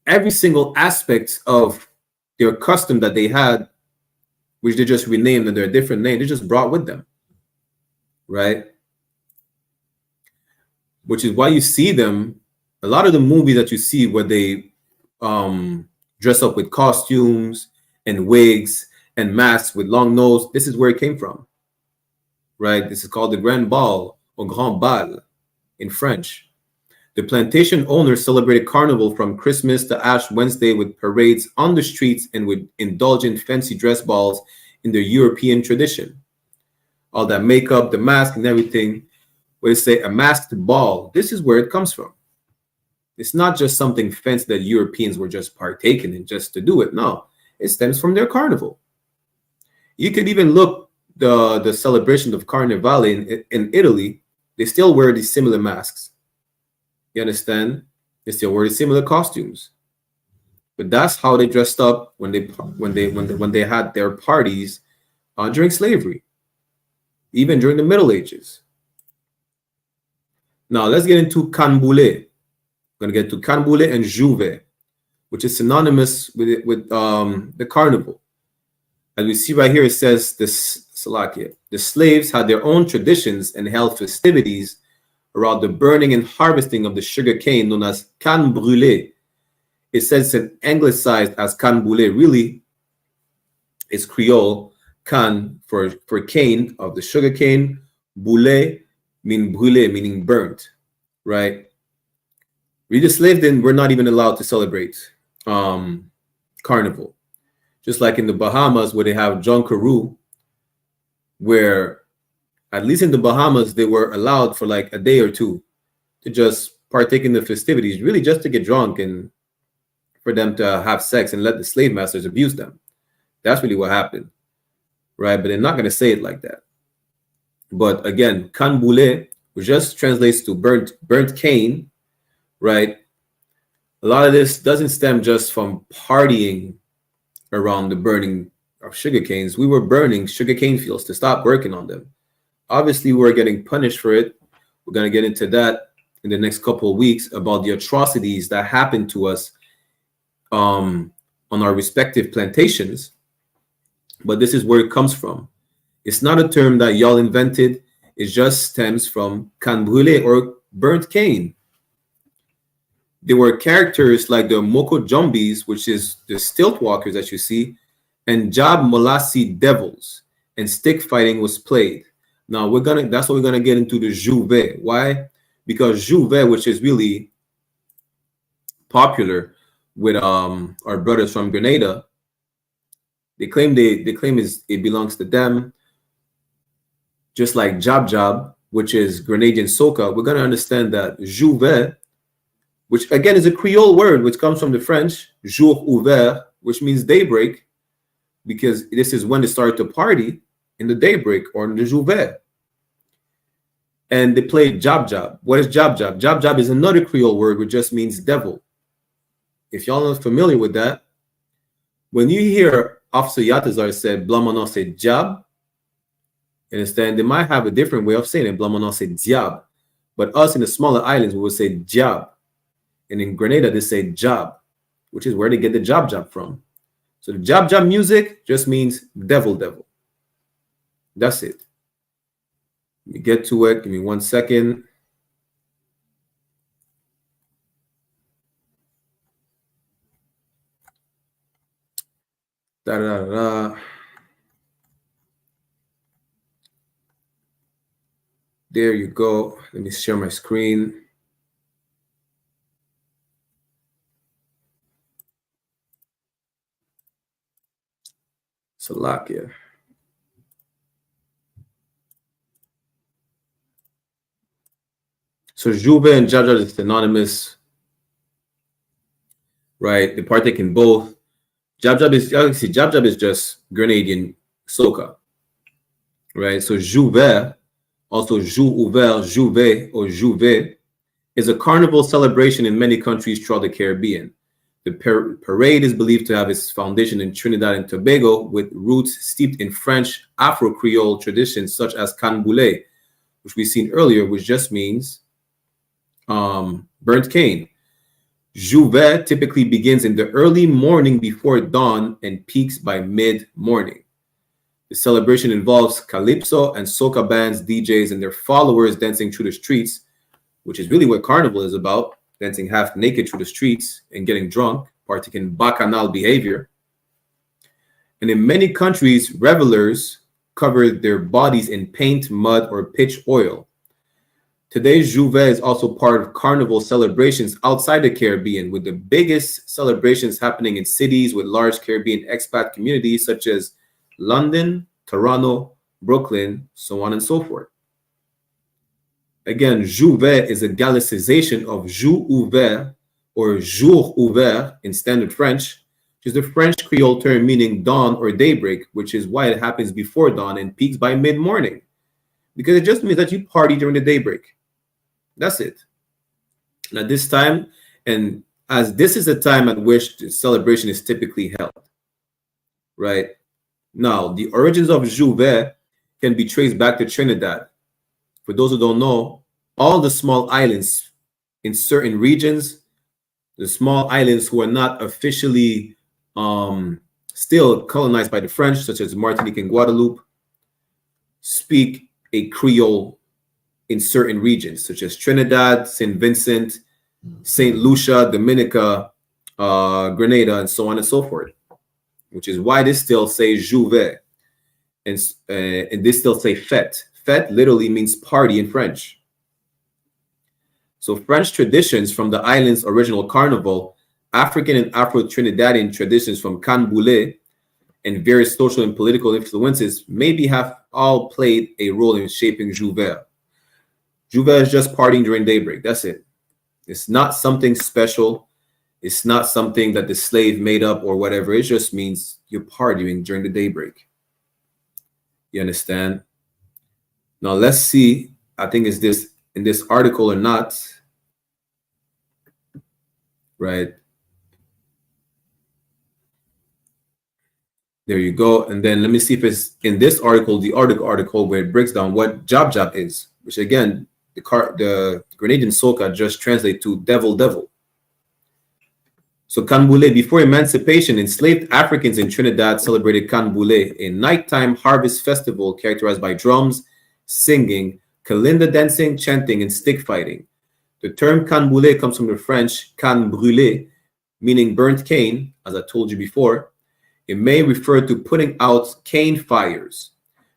every single aspect of their custom that they had, which they just renamed and they're a different name, they just brought with them, right? Which is why you see them, a lot of the movies that you see where they dress up with costumes and wigs and masks with long nose, this is where it came from, right? This is called the Grand Bal or Grand Bal in French. The plantation owners celebrated Carnival from Christmas to Ash Wednesday with parades on the streets and with indulgent fancy dress balls in their European tradition. All that makeup, the mask and everything, where they say a masked ball, this is where it comes from. It's not just something fancy that Europeans were just partaking in just to do it. No, it stems from their carnival. You could even look the celebration of Carnival in Italy. They still wear these similar masks. You understand? They still wear similar costumes. But that's how they dressed up when they had their parties during slavery, even during the Middle Ages. Now let's get into Canboulé. We're going to get to Canboulé and Juve, which is synonymous with the carnival. As we see right here, it says the slaves had their own traditions and held festivities around the burning and harvesting of the sugar cane known as canne brûlée. It says it's anglicized as Canboulé. Really, it's Creole. Canne for cane of the sugar cane. Boulé mean brûlé, meaning burnt, right? We just lived in, we're not even allowed to celebrate Carnival. Just like in the Bahamas where they have Junkaroo, where at least in the Bahamas, they were allowed for like a day or two to just partake in the festivities, really just to get drunk and for them to have sex and let the slave masters abuse them. That's really what happened, right? But they're not going to say it like that. But again, Canboulé, which just translates to burnt cane, right? A lot of this doesn't stem just from partying around the burning of sugar canes. We were burning sugar cane fields to stop working on them. Obviously, we're getting punished for it. We're going to get into that in the next couple of weeks about the atrocities that happened to us on our respective plantations. But this is where it comes from. It's not a term that y'all invented. It just stems from canne brûlée or burnt cane. There were characters like the Moko Jumbies, which is the stilt walkers that you see, and Jab Molassi devils, and stick fighting was played. Now that's what we're gonna get into the Juve. Why? Because Juve, which is really popular with our brothers from Grenada, they claim it belongs to them. Just like Jab, which is Grenadian soca, we're gonna understand that Juve, which again is a Creole word, which comes from the French, jour ouvert, which means daybreak, because this is when they start to party in the daybreak or in the Juve. And they play Jab. What is Jab? Jab is another Creole word which just means devil. If y'all not familiar with that, when you hear Officer Yatazar said, Blamanon said Jab, Understand? They might have a different way of saying it. Blamanon say diab, but us in the smaller islands we would say jab, and in Grenada they say job, which is where they get the job from. So the job music just means devil devil. That's it. Let me get to it. Give me 1 second. Da, da, da, da. There you go. Let me share my screen. Salakia. So Juve and Jaja is synonymous, right? They partake in both. Jab is just Grenadian soca, right? So Juve, also Jou Ouvert, Juve or Juve, is a carnival celebration in many countries throughout the Caribbean. The parade is believed to have its foundation in Trinidad and Tobago, with roots steeped in French Afro-Creole traditions such as canboulé, which we've seen earlier, which just means burnt cane. Juve typically begins in the early morning before dawn and peaks by mid-morning. The celebration involves calypso and soca bands, DJs, and their followers dancing through the streets, which is really what Carnival is about, dancing half naked through the streets and getting drunk, partaking in bacchanal behavior. And in many countries, revelers cover their bodies in paint, mud, or pitch oil. Today's Juve is also part of Carnival celebrations outside the Caribbean, with the biggest celebrations happening in cities with large Caribbean expat communities such as London, Toronto, Brooklyn, so on and so forth. Again, Juve is a Gallicization of Jour ouvert or Jour ouvert in standard French, which is the French Creole term meaning dawn or daybreak, which is why it happens before dawn and peaks by mid-morning, because it just means that you party during the daybreak. That's it. And at this time, and as this is the time at which the celebration is typically held, right? Now, the origins of Juve can be traced back to Trinidad. For those who don't know, all the small islands in certain regions, the small islands who are not officially still colonized by the French, such as Martinique and Guadeloupe, speak a Creole in certain regions, such as Trinidad, St. Vincent, St. Lucia, Dominica, Grenada, and so on and so forth, which is why they still say Juve, and they still say fête. Fête literally means party in French. So French traditions from the island's original carnival, African and Afro-Trinidadian traditions from canboulé, and various social and political influences maybe have all played a role in shaping Juve. Juve is just partying during daybreak. That's it. It's not something special. It's not something that the slave made up or whatever. It just means you're partying during the daybreak. You understand? Now let's see. I think it's this in this article or not. Right. There you go. And then let me see if it's in this article, the article where it breaks down what job is, which again, the Grenadian soca just translate to devil devil. So canboulé, before emancipation, enslaved Africans in Trinidad celebrated canboulé, a nighttime harvest festival characterized by drums, singing, kalinda dancing, chanting, and stick fighting. The term canboulé comes from the French can brûler, meaning burnt cane, as I told you before. It may refer to putting out cane fires,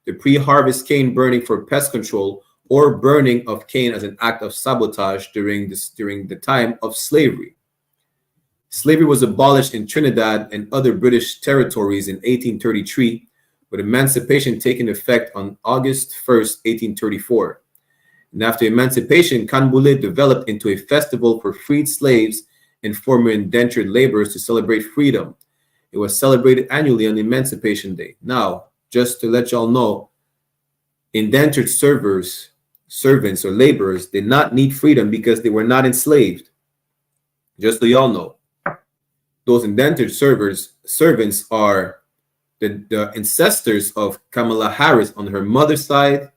the pre-harvest cane burning for pest control, or burning of cane as an act of sabotage during the time of slavery. Slavery was abolished in Trinidad and other British territories in 1833, with emancipation taking effect on August 1st, 1834. And after emancipation, canboulé developed into a festival for freed slaves and former indentured laborers to celebrate freedom. It was celebrated annually on Emancipation Day. Now, just to let y'all know, indentured servants or laborers did not need freedom because they were not enslaved. Just so y'all know, those indentured servants are the ancestors of Kamala Harris on her mother's side,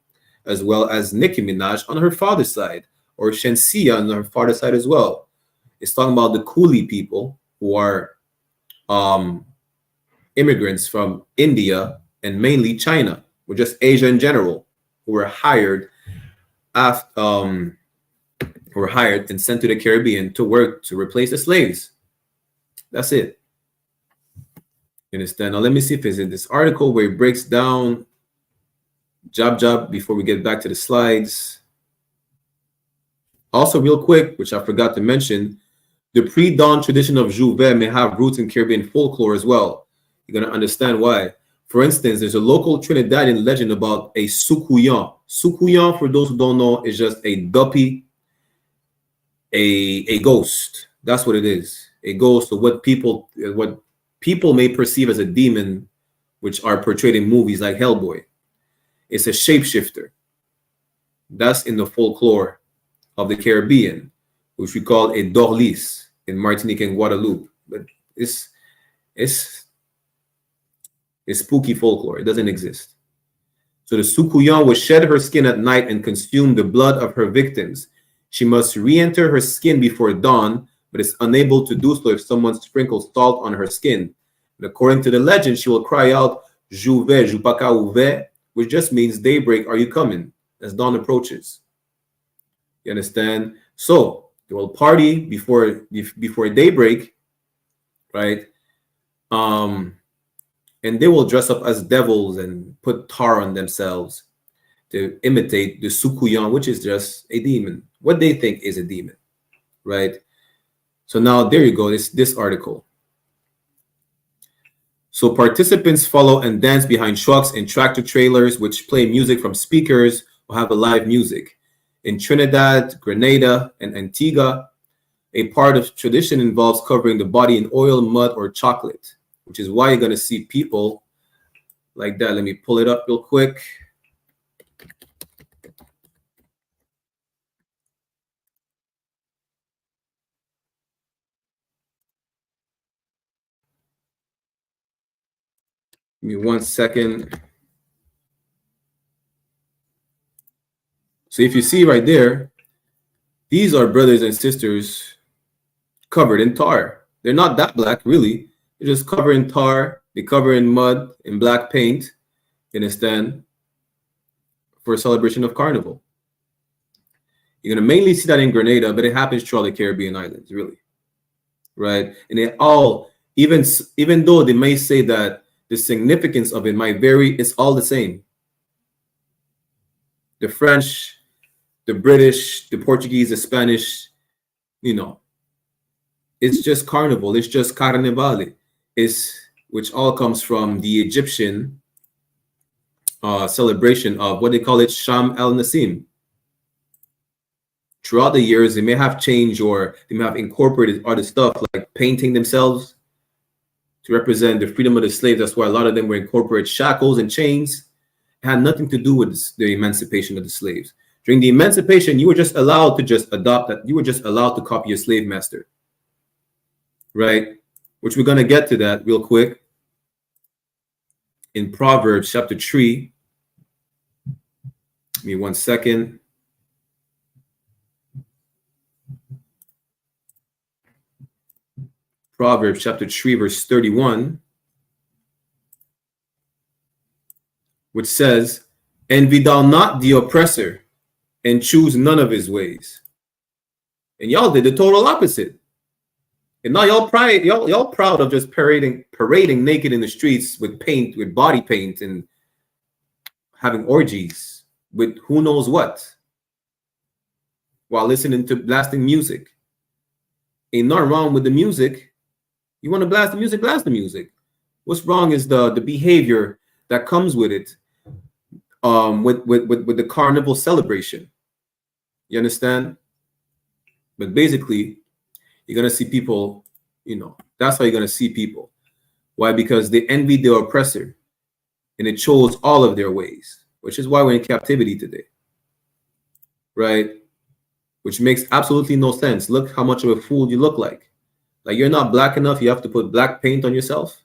as well as Nicki Minaj on her father's side, or Shensia on her father's side as well. It's talking about the Coolie people who are immigrants from India and mainly China, or just Asia in general, who were hired after were hired and sent to the Caribbean to work to replace the slaves. That's it. You understand? Now let me see if it's in this article where it breaks down job before we get back to the slides. Also, real quick, which I forgot to mention, the pre-dawn tradition of J'ouvert may have roots in Caribbean folklore as well. You're going to understand why. For instance, there's a local Trinidadian legend about a sukuyan. Sukuyan, for those who don't know, is just a duppy, a ghost. That's what it is. A ghost of what people may perceive as a demon, which are portrayed in movies like Hellboy. It's a shapeshifter. That's in the folklore of the Caribbean, which we call a dorlis in Martinique and Guadeloupe. But it's spooky folklore. It doesn't exist. So the Sukuyan will shed her skin at night and consume the blood of her victims. She must re-enter her skin before dawn, but is unable to do so if someone sprinkles salt on her skin. And according to the legend, she will cry out, "J'ouvert, J'upaka ouvert," which just means daybreak, are you coming? As dawn approaches. You understand? So they will party before daybreak, right? And they will dress up as devils and put tar on themselves to imitate the Sukuyan, which is just a demon. What they think is a demon, right? So now there you go. This article. So participants follow and dance behind trucks and tractor trailers, which play music from speakers or have a live music. In Trinidad, Grenada, and Antigua, a part of tradition involves covering the body in oil, mud, or chocolate, which is why you're going to see people like that. Let me pull it up real quick. Give me 1 second. So if you see right there, these are brothers and sisters covered in tar. They're not that black, really. They're just covered in tar. They cover in mud, in black paint, you understand, for a celebration of Carnival. You're going to mainly see that in Grenada, but it happens throughout the Caribbean islands, really, right? And they all, even though they may say that the significance of it might vary, it's all the same. The French, the British, the Portuguese, the Spanish, you know, it's just Carnival. It's just Carnival. Which all comes from the Egyptian celebration of what they call it, Sham el-Nasim. Throughout the years, they may have changed or they may have incorporated other stuff like painting themselves to represent the freedom of the slaves. That's why a lot of them were incorporated shackles and chains. It had nothing to do with the emancipation of the slaves. During the emancipation, you were just allowed to just adopt that. You were just allowed to copy your slave master, right? Which we're going to get to that real quick. In Proverbs chapter 3, give me 1 second. Proverbs chapter 3, verse 31, which says, "Envy thou not the oppressor, and choose none of his ways." And y'all did the total opposite. And now y'all proud of just parading naked in the streets with paint, with body paint, and having orgies with who knows what, while listening to blasting music. Ain't nothing wrong with the music. You want to blast the music, blast the music. What's wrong is the behavior that comes with it, with the Carnival celebration. You understand? But basically, you're going to see people, you know, that's how you're going to see people. Why? Because they envied their oppressor and they chose all of their ways, which is why we're in captivity today, right? Which makes absolutely no sense. Look how much of a fool you look like. Like, you're not black enough, you have to put black paint on yourself.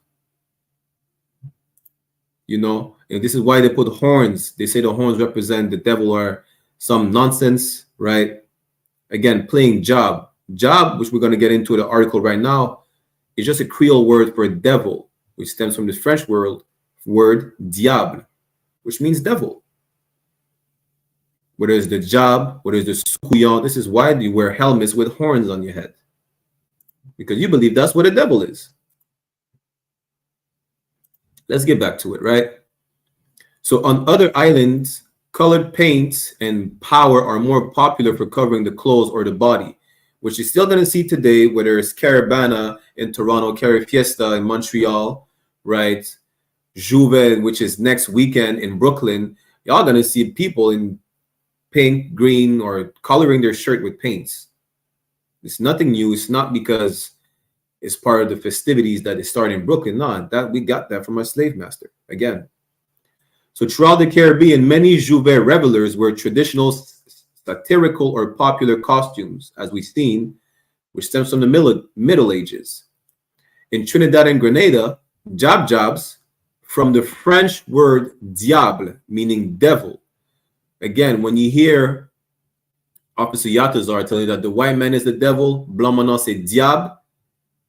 you know, and this is why they put horns. They say the horns represent the devil or some nonsense, right? Again, playing job, which we're going to get into the article right now, is just a Creole word for devil, which stems from the French word diable, which means devil. Whether it's the job, whether it's the soucouillon, this is why you wear helmets with horns on your head, because you believe that's what a devil is. Let's get back to it, right? So on other islands, colored paints and power are more popular for covering the clothes or the body, which you're still going to see today, whether it's Carabana in Toronto, Carry Fiesta in Montreal, right? Juve, which is next weekend in Brooklyn. Y'all going to see people in pink, green, or coloring their shirt with paints. It's nothing new. It's not because it's part of the festivities that is starting in Brooklyn. No, that we got that from our slave master again. So throughout the Caribbean, many Juve revelers wear traditional satirical or popular costumes, as we've seen, which stems from the Middle Ages. In Trinidad and Grenada, jobs from the French word diable, meaning devil. Again, when you hear Officer Yatazar telling you that the white man is the devil, blanc maintenant c'est diable,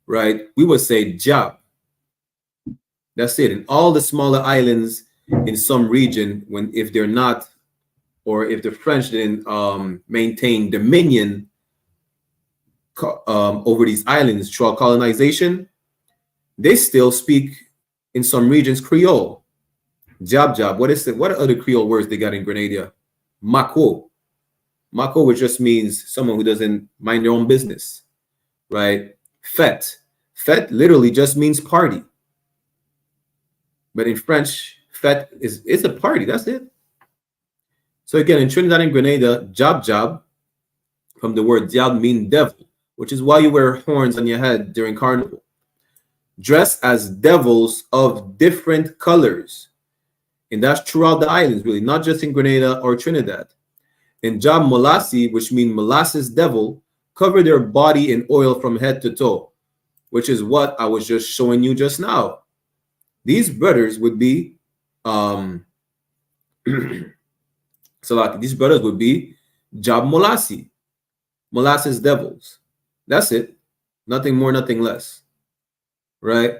right? We would say job. That's it. In all the smaller islands in some region, if they're not, or if the French didn't maintain dominion over these islands throughout colonization, they still speak in some regions Creole. Job. What is it? What are other Creole words they got in Grenada? Mako, which just means someone who doesn't mind their own business, right? Fête literally just means party, but in French, fête is a party. That's it. So again, in Trinidad and Grenada, job from the word diable mean devil, which is why you wear horns on your head during Carnival. Dress as devils of different colors. And that's throughout the islands, really, not just in Grenada or Trinidad. And job molassi, which means molasses devil, cover their body in oil from head to toe, which is what I was just showing you just now. These brothers would be these brothers would be job molassi, molasses devils. That's it. Nothing more, nothing less. Right?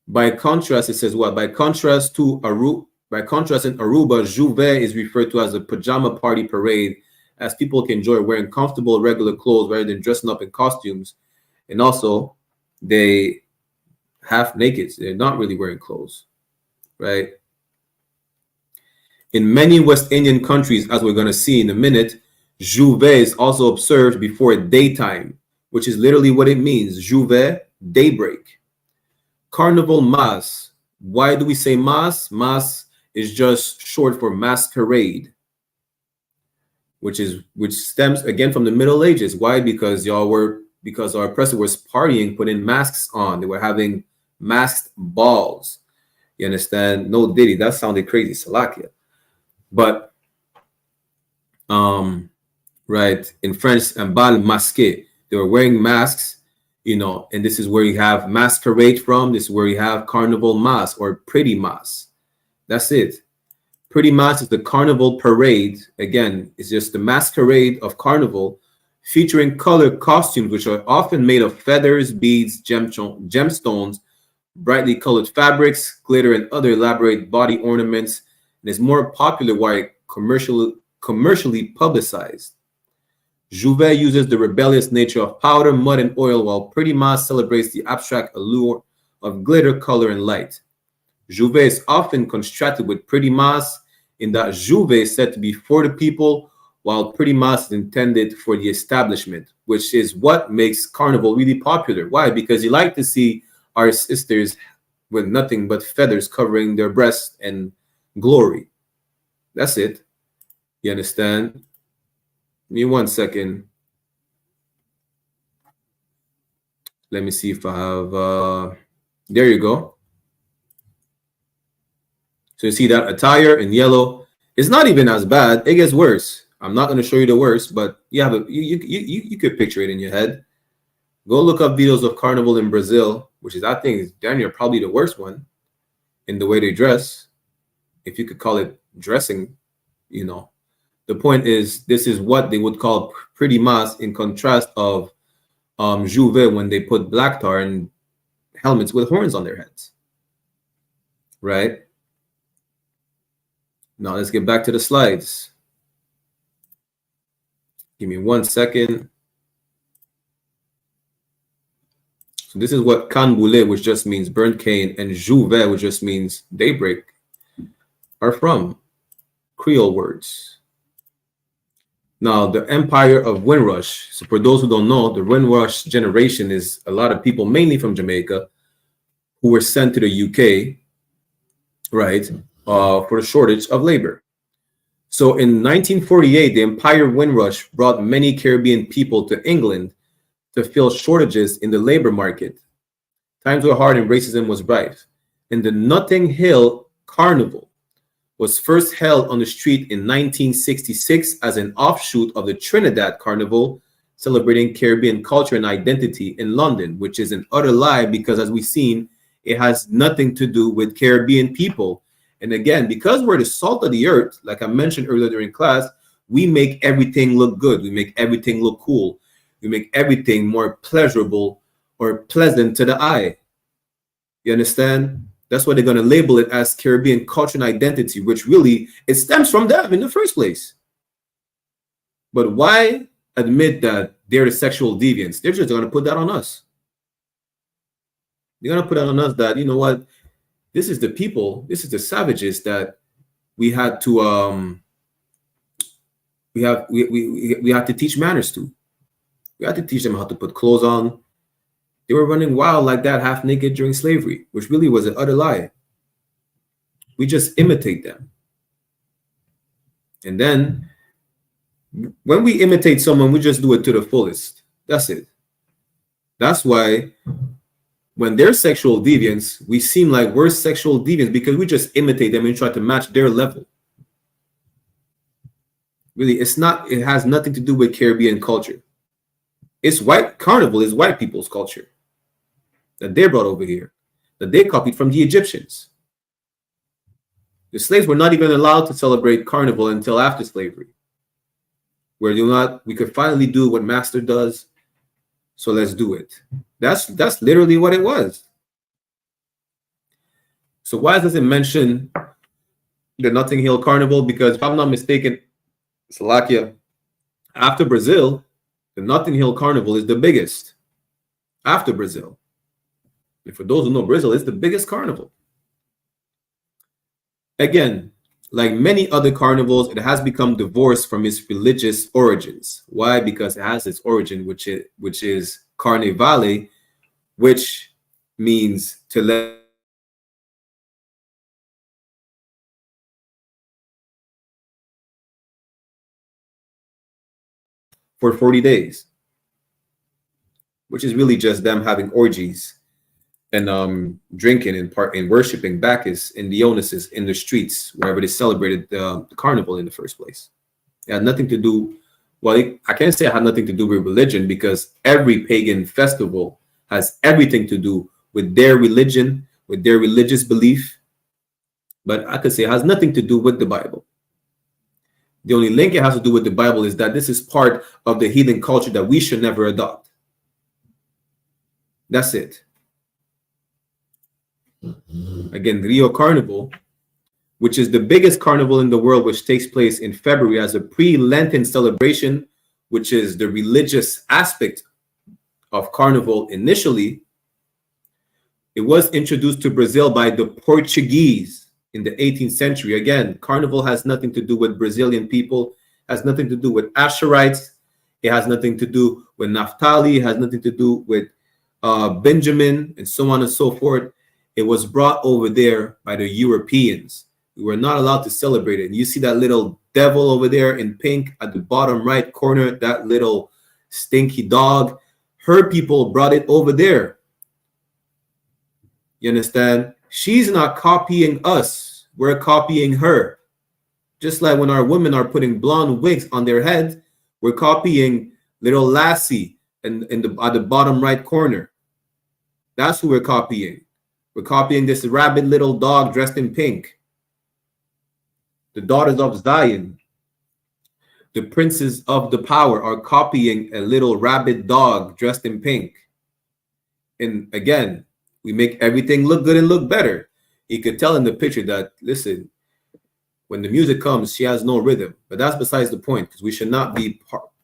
By contrast, it says what? By contrast in Aruba, Juve is referred to as a pajama party parade, as people can enjoy wearing comfortable, regular clothes rather than dressing up in costumes. And also, they half naked. They're not really wearing clothes, right? In many West Indian countries, as we're going to see in a minute, Juve is also observed before daytime, which is literally what it means. Juve, daybreak. Carnival Mass. Why do we say Mass? Mass is just short for masquerade, which stems again from the Middle Ages. Why? Because our oppressor was partying, putting masks on. They were having masked balls. You understand? No Diddy. That sounded crazy, Salakia. But right, in French, and bal masqué, they were wearing masks, you know, and this is where you have masquerade from. This is where you have Carnival Mass or Pretty Mass. That's it. Pretty Mass is the carnival parade. Again, it's just the masquerade of Carnival, featuring colored costumes, which are often made of feathers, beads, gemstones, brightly colored fabrics, glitter, and other elaborate body ornaments, and is more popular while commercially publicized. Juve uses the rebellious nature of powder, mud, and oil, while Pretty Mass celebrates the abstract allure of glitter, color, and light. Juve is often constructed with Pretty Mass, in that Juve is said to be for the people, while Pretty Mass is intended for the establishment, which is what makes Carnival really popular. Why? Because you like to see our sisters with nothing but feathers covering their breasts and glory. That's it. You understand? Give me 1 second. Let me see if I have, there you go. So you see that attire in yellow. It's not even as bad. It gets worse. I'm not going to show you the worst, but you have you could picture it in your head. Go look up videos of Carnival in Brazil, which is, I think, is damn near probably the worst one. in the way they dress, if you could call it dressing, you know. The point is, this is what they would call pretty mas, in contrast of Juve when they put black tar and helmets with horns on their heads, right? Now let's get back to the slides. Give me 1 second. So this is what Canboulé, which just means burnt cane, and Juve, which just means daybreak, are from. Creole words. Now, the Empire of Windrush. So for those who don't know, the Windrush generation is a lot of people, mainly from Jamaica, who were sent to the UK, right, for the shortage of labor. So in 1948, the Empire Windrush brought many Caribbean people to England to fill shortages in the labor market. Times were hard and racism was rife. And the Notting Hill Carnival was first held on the street in 1966 as an offshoot of the Trinidad Carnival, celebrating Caribbean culture and identity in London, which is an utter lie because, as we've seen, it has nothing to do with Caribbean people. And again, because we're the salt of the earth, like I mentioned earlier during class, we make everything look good. We make everything look cool. We make everything more pleasurable or pleasant to the eye. You understand? That's why they're going to label it as Caribbean culture and identity, which really, it stems from them in the first place. But why admit that they're the sexual deviants? They're just going to put that on us. They're going to put that on us that, you know what, this is the people, this is the savages that we had to, we have to teach manners to. We had to teach them how to put clothes on. They were running wild like that, half naked during slavery, which really was an utter lie. We just imitate them. And then when we imitate someone, we just do it to the fullest. That's it. That's why when they're sexual deviants, we seem like we're sexual deviants because we just imitate them and try to match their level. Really, it has nothing to do with Caribbean culture. It's white. Carnival is white people's culture that they brought over here, that they copied from the Egyptians. The slaves were not even allowed to celebrate Carnival until after slavery, where we could finally do what master does, so let's do it. That's literally what it was. So why does it mention the Notting Hill Carnival? Because if I'm not mistaken, Slovakia, after Brazil, the Notting Hill Carnival is the biggest after Brazil. And for those who know, Brazil is the biggest carnival. Again, like many other carnivals, it has become divorced from its religious origins. Why? Because it has its origin, which is Carnivale, which means to let for 40 days, which is really just them having orgies and drinking and worshiping Bacchus and Dionysus in the streets wherever they celebrated the carnival in the first place. It had nothing to do, well, I can't say it had nothing to do with religion, because every pagan festival has everything to do with their religion, with their religious belief. But I could say it has nothing to do with the Bible. The only link it has to do with the Bible is that this is part of the heathen culture that we should never adopt. That's it. Again, Rio Carnival, which is the biggest carnival in the world, which takes place in February as a pre-Lenten celebration, which is the religious aspect of Carnival initially. It was introduced to Brazil by the Portuguese in the 18th century. Again, Carnival has nothing to do with Brazilian people, has nothing to do with Asherites, it has nothing to do with Naphtali, it has nothing to do with Benjamin, and so on and so forth. It was brought over there by the Europeans. We were not allowed to celebrate it. And you see that little devil over there in pink at the bottom right corner, that little stinky dog. Her people brought it over there. You understand? She's not copying us. We're copying her. Just like when our women are putting blonde wigs on their head, we're copying little Lassie at the bottom right corner. That's who we're copying. We're copying this rabid little dog dressed in pink. The daughters of Zion, the princes of the power, are copying a little rabid dog dressed in pink. And again, we make everything look good and look better. You could tell in the picture that, listen, when the music comes, she has no rhythm. But that's besides the point, because we should not be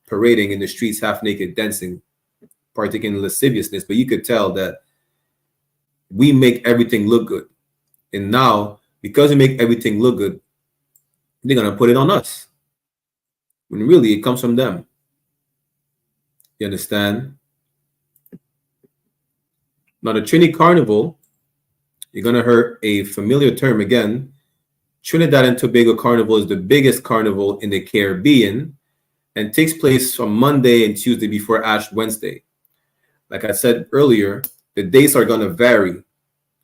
parading in the streets half naked, dancing, partaking in lasciviousness. But you could tell that we make everything look good. And now, because we make everything look good, they're going to put it on us. When really it comes from them. You understand? Now, the Trinity Carnival, you're going to hear a familiar term again. Trinidad and Tobago Carnival is the biggest carnival in the Caribbean and takes place from Monday and Tuesday before Ash Wednesday. Like I said earlier, the dates are going to vary.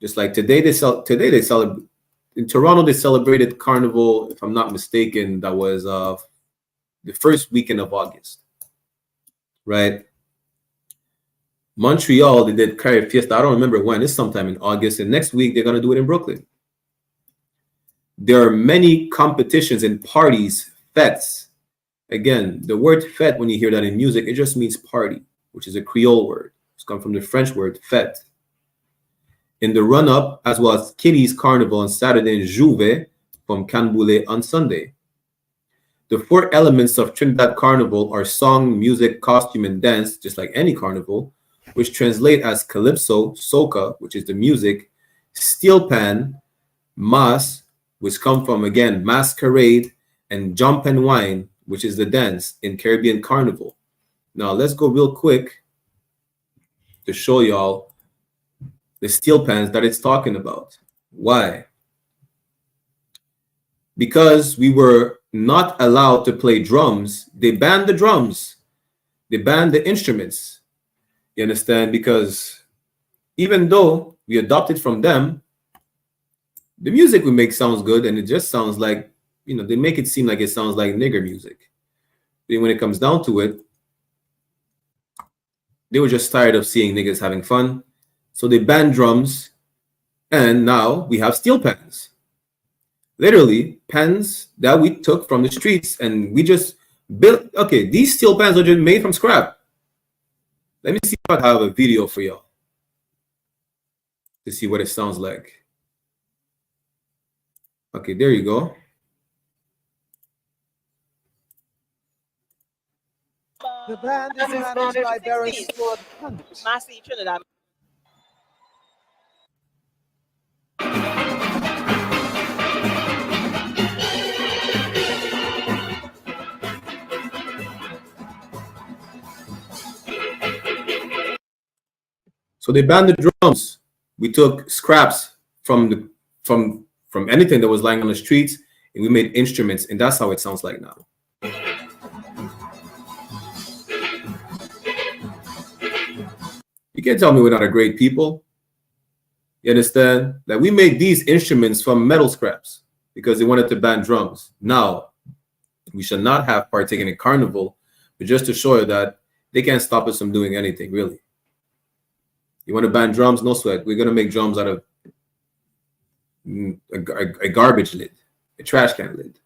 Just like today they celebrate in Toronto, they celebrated Carnival, if I'm not mistaken, that was the first weekend of August, right? Montreal, they did Carry Fiesta. I don't remember when. It's sometime in August. And next week, they're going to do it in Brooklyn. There are many competitions and parties, fêtes. Again, the word fête, when you hear that in music, it just means party, which is a Creole word. It's come from the French word fête. In the run-up, as well as Kitty's Carnival on Saturday and Jouvet from Canboulay on Sunday. The four elements of Trinidad Carnival are song, music, costume, and dance, just like any carnival, which translate as calypso, soca, which is the music, steel pan, mas, which come from, again, masquerade, and jump and wine, which is the dance in Caribbean Carnival. Now, let's go real quick to show y'all the steel pans that it's talking about. Why? Because we were not allowed to play drums, they banned the drums. They banned the instruments. You understand? Because even though we adopted from them, the music we make sounds good, and it just sounds like, you know, they make it seem like it sounds like nigger music. But when it comes down to it, they were just tired of seeing niggas having fun. So they banned drums, and now we have steel pans. Literally, pans that we took from the streets, and we just built. Okay, these steel pans are just made from scrap. Let me see if I have a video for y'all to see what it sounds like. Okay, there you go. The band is managed by Barry Ford. Massey Trinidad. So they banned the drums. We took scraps from anything that was lying on the streets, and we made instruments, and that's how it sounds like now. You can't tell me we're not a great people. You understand? That we made these instruments from metal scraps because they wanted to ban drums. Now, we should not have partaken in Carnival, but just to show you that they can't stop us from doing anything, really. You want to ban drums? No sweat. We're going to make drums out of a garbage lid, a trash can lid.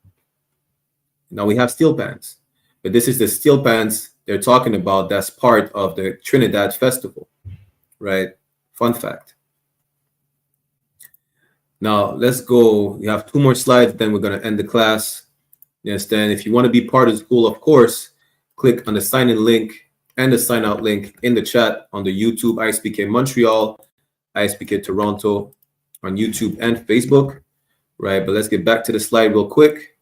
Now we have steel pans, but this is the steel pans they're talking about. That's part of the Trinidad Festival, right? Fun fact. Now let's go. We have 2 more slides, then we're going to end the class. You understand? If you want to be part of the school, of course, click on the sign-in link and the sign-out link in the chat on the YouTube I.S.U.P.K Montreal, I.S.U.P.K Toronto on YouTube and Facebook, right? But let's get back to the slide real quick.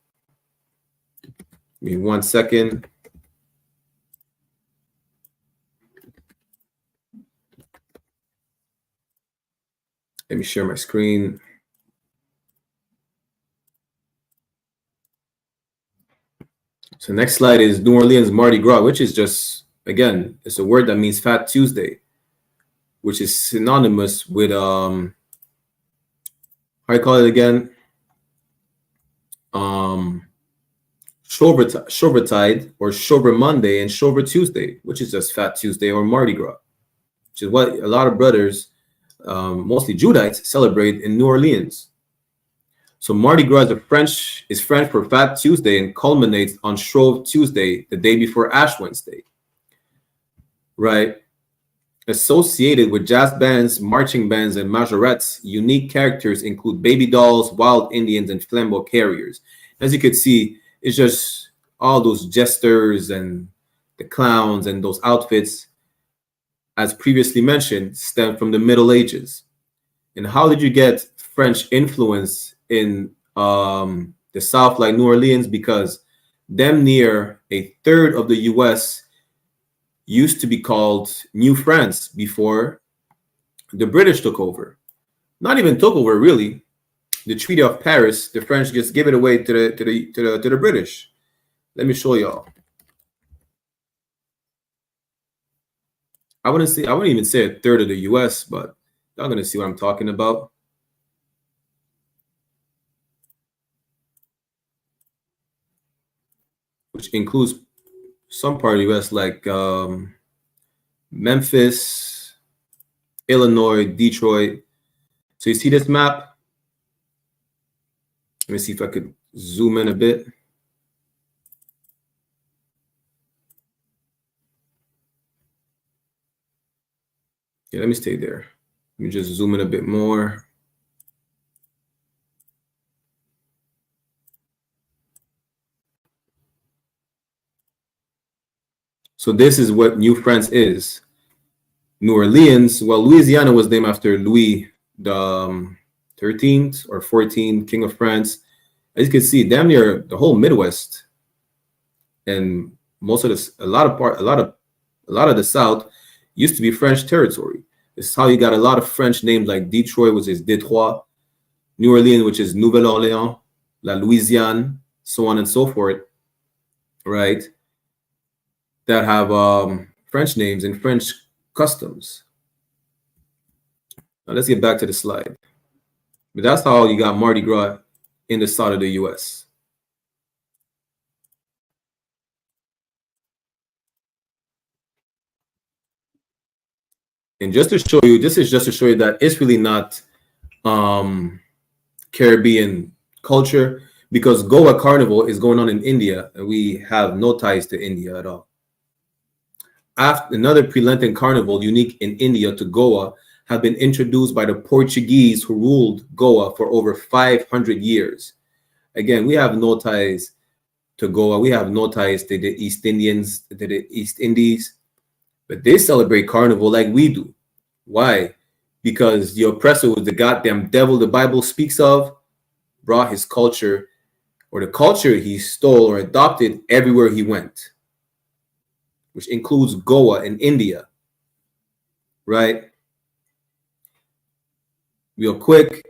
Give me 1 second. Let me share my screen. So next slide is New Orleans Mardi Gras, which is just, again, it's a word that means Fat Tuesday, which is synonymous with how do you call it again? Showvertide or Shover Monday and Shover Tuesday, which is just Fat Tuesday or Mardi Gras, which is what a lot of brothers, mostly Judites, celebrate in New Orleans. So Mardi Gras is French for Fat Tuesday and culminates on Shrove Tuesday, the day before Ash Wednesday, right? Associated with jazz bands, marching bands, and majorettes, unique characters include baby dolls, wild Indians, and flambeau carriers. As you can see, it's just all those jesters and the clowns and those outfits, as previously mentioned, stem from the Middle Ages. And how did you get French influence in the South, like New Orleans? Because damn near a third of the U.S. used to be called New France before the British took over. Not even took over, really. The Treaty of Paris, the French just give it away to the British. Let me show y'all. I wouldn't even say a third of the U.S., but y'all gonna see what I'm talking about. Which includes some part of the U.S. like Memphis, Illinois, Detroit. So you see this map? Let me see if I could zoom in a bit. Yeah, let me stay there. Let me just zoom in a bit more. So this is what New France is. New Orleans, well, Louisiana was named after Louis the 13th or 14th, King of France. As you can see, damn near the whole Midwest and most of this, a lot of the South used to be French territory. This is how you got a lot of French names like Detroit, which is Détroit, New Orleans, which is Nouvelle Orleans, La Louisiane, so on and so forth, right? That have French names and French customs. Now let's get back to the slide. But that's how you got Mardi Gras in the south of the U.S. And just to show you, this is just to show you that it's really not Caribbean culture, because Goa Carnival is going on in India, and we have no ties to India at all. After another pre-Lenten carnival unique in India to Goa have been introduced by the Portuguese who ruled Goa for over 500 years. Again, we have no ties to Goa. We have no ties to the East Indians, to the East Indies, but they celebrate carnival like we do. Why? Because the oppressor was the goddamn devil the Bible speaks of, brought his culture, or the culture he stole or adopted everywhere he went, which includes Goa and India, right? Real quick,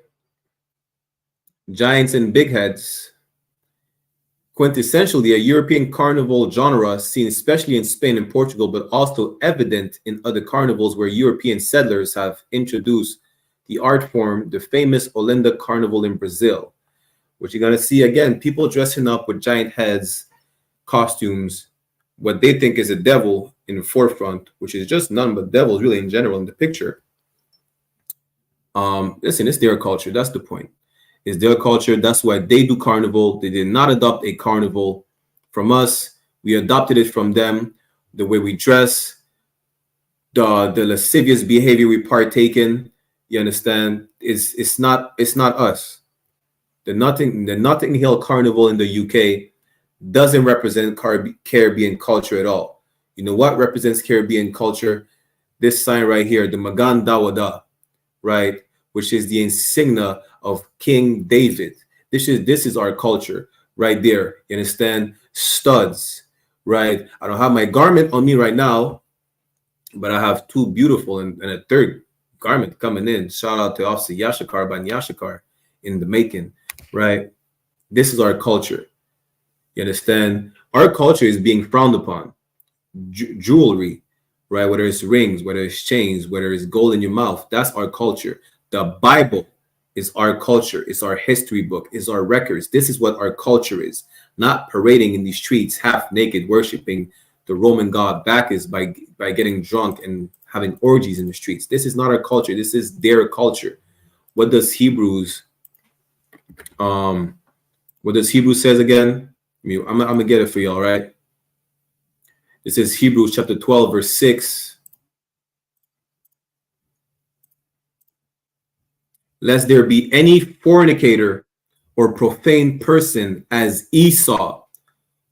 giants and big heads. Quintessentially a European carnival genre seen especially in Spain and Portugal, but also evident in other carnivals where European settlers have introduced the art form, the famous Olinda Carnival in Brazil, which you're going to see again, people dressing up with giant heads, costumes, what they think is a devil in the forefront, which is just none but devils really in general in the picture. Listen, it's their culture. That's the point. It's their culture. That's why they do carnival. They did not adopt a carnival from us. We adopted it from them. The way we dress, the lascivious behavior we partake in. You understand? It's not us. The Notting Hill Carnival in the UK doesn't represent Caribbean culture at all. You know what represents Caribbean culture? This sign right here, the Magan Dawada, right? Which is the insignia of King David. This is our culture right there. You understand? Studs, right? I don't have my garment on me right now, but I have two beautiful and a third garment coming in. Shout out to Officer Yashikar by Yashikar in the making, right? This is our culture. You understand? Our culture is being frowned upon. Jewelry, right? Whether it's rings, whether it's chains, whether it's gold in your mouth, that's our culture. The Bible is our culture. It's our history book. It's our records. This is what our culture is. Not parading in the streets half naked, worshiping the Roman god Bacchus by getting drunk and having orgies in the streets. This is not our culture. This is their culture. What does Hebrews says again? I'm gonna get it for y'all, right? It says Hebrews chapter 12, verse 6. Lest there be any fornicator or profane person as Esau,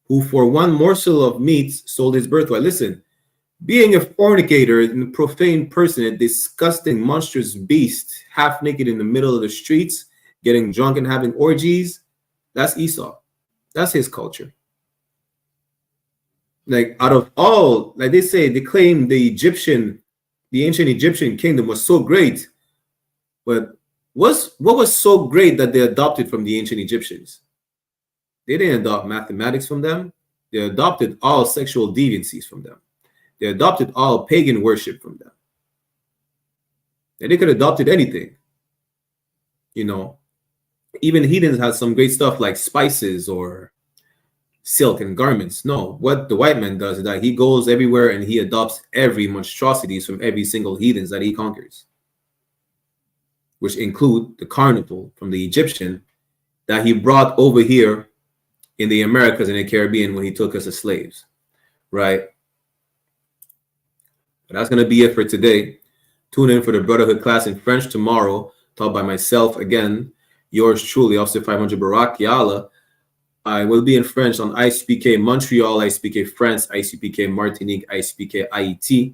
who for one morsel of meat sold his birthright. Listen, being a fornicator and a profane person, a disgusting, monstrous beast, half naked in the middle of the streets, getting drunk and having orgies, that's Esau. That's his culture. Like, out of all, like they say, they claim the ancient Egyptian kingdom was so great, but what was so great that they adopted from the ancient Egyptians? They didn't adopt mathematics from them. They adopted all sexual deviancies from them. They adopted all pagan worship from them. And they could have adopted anything. You know, even heathens had some great stuff like spices or silk and garments. No, what the white man does is that he goes everywhere and he adopts every monstrosities from every single heathens that he conquers, which include the carnival from the Egyptian that he brought over here in the Americas and the Caribbean when he took us as slaves, right? But that's going to be it for today. Tune in for the Brotherhood class in French tomorrow, taught by myself again, yours truly, Officer 500 Barak Yala. I will be in French on I.S.U.P.K Montreal, I.S.U.P.K France, I.S.U.P.K Martinique, I.S.U.P.K IET,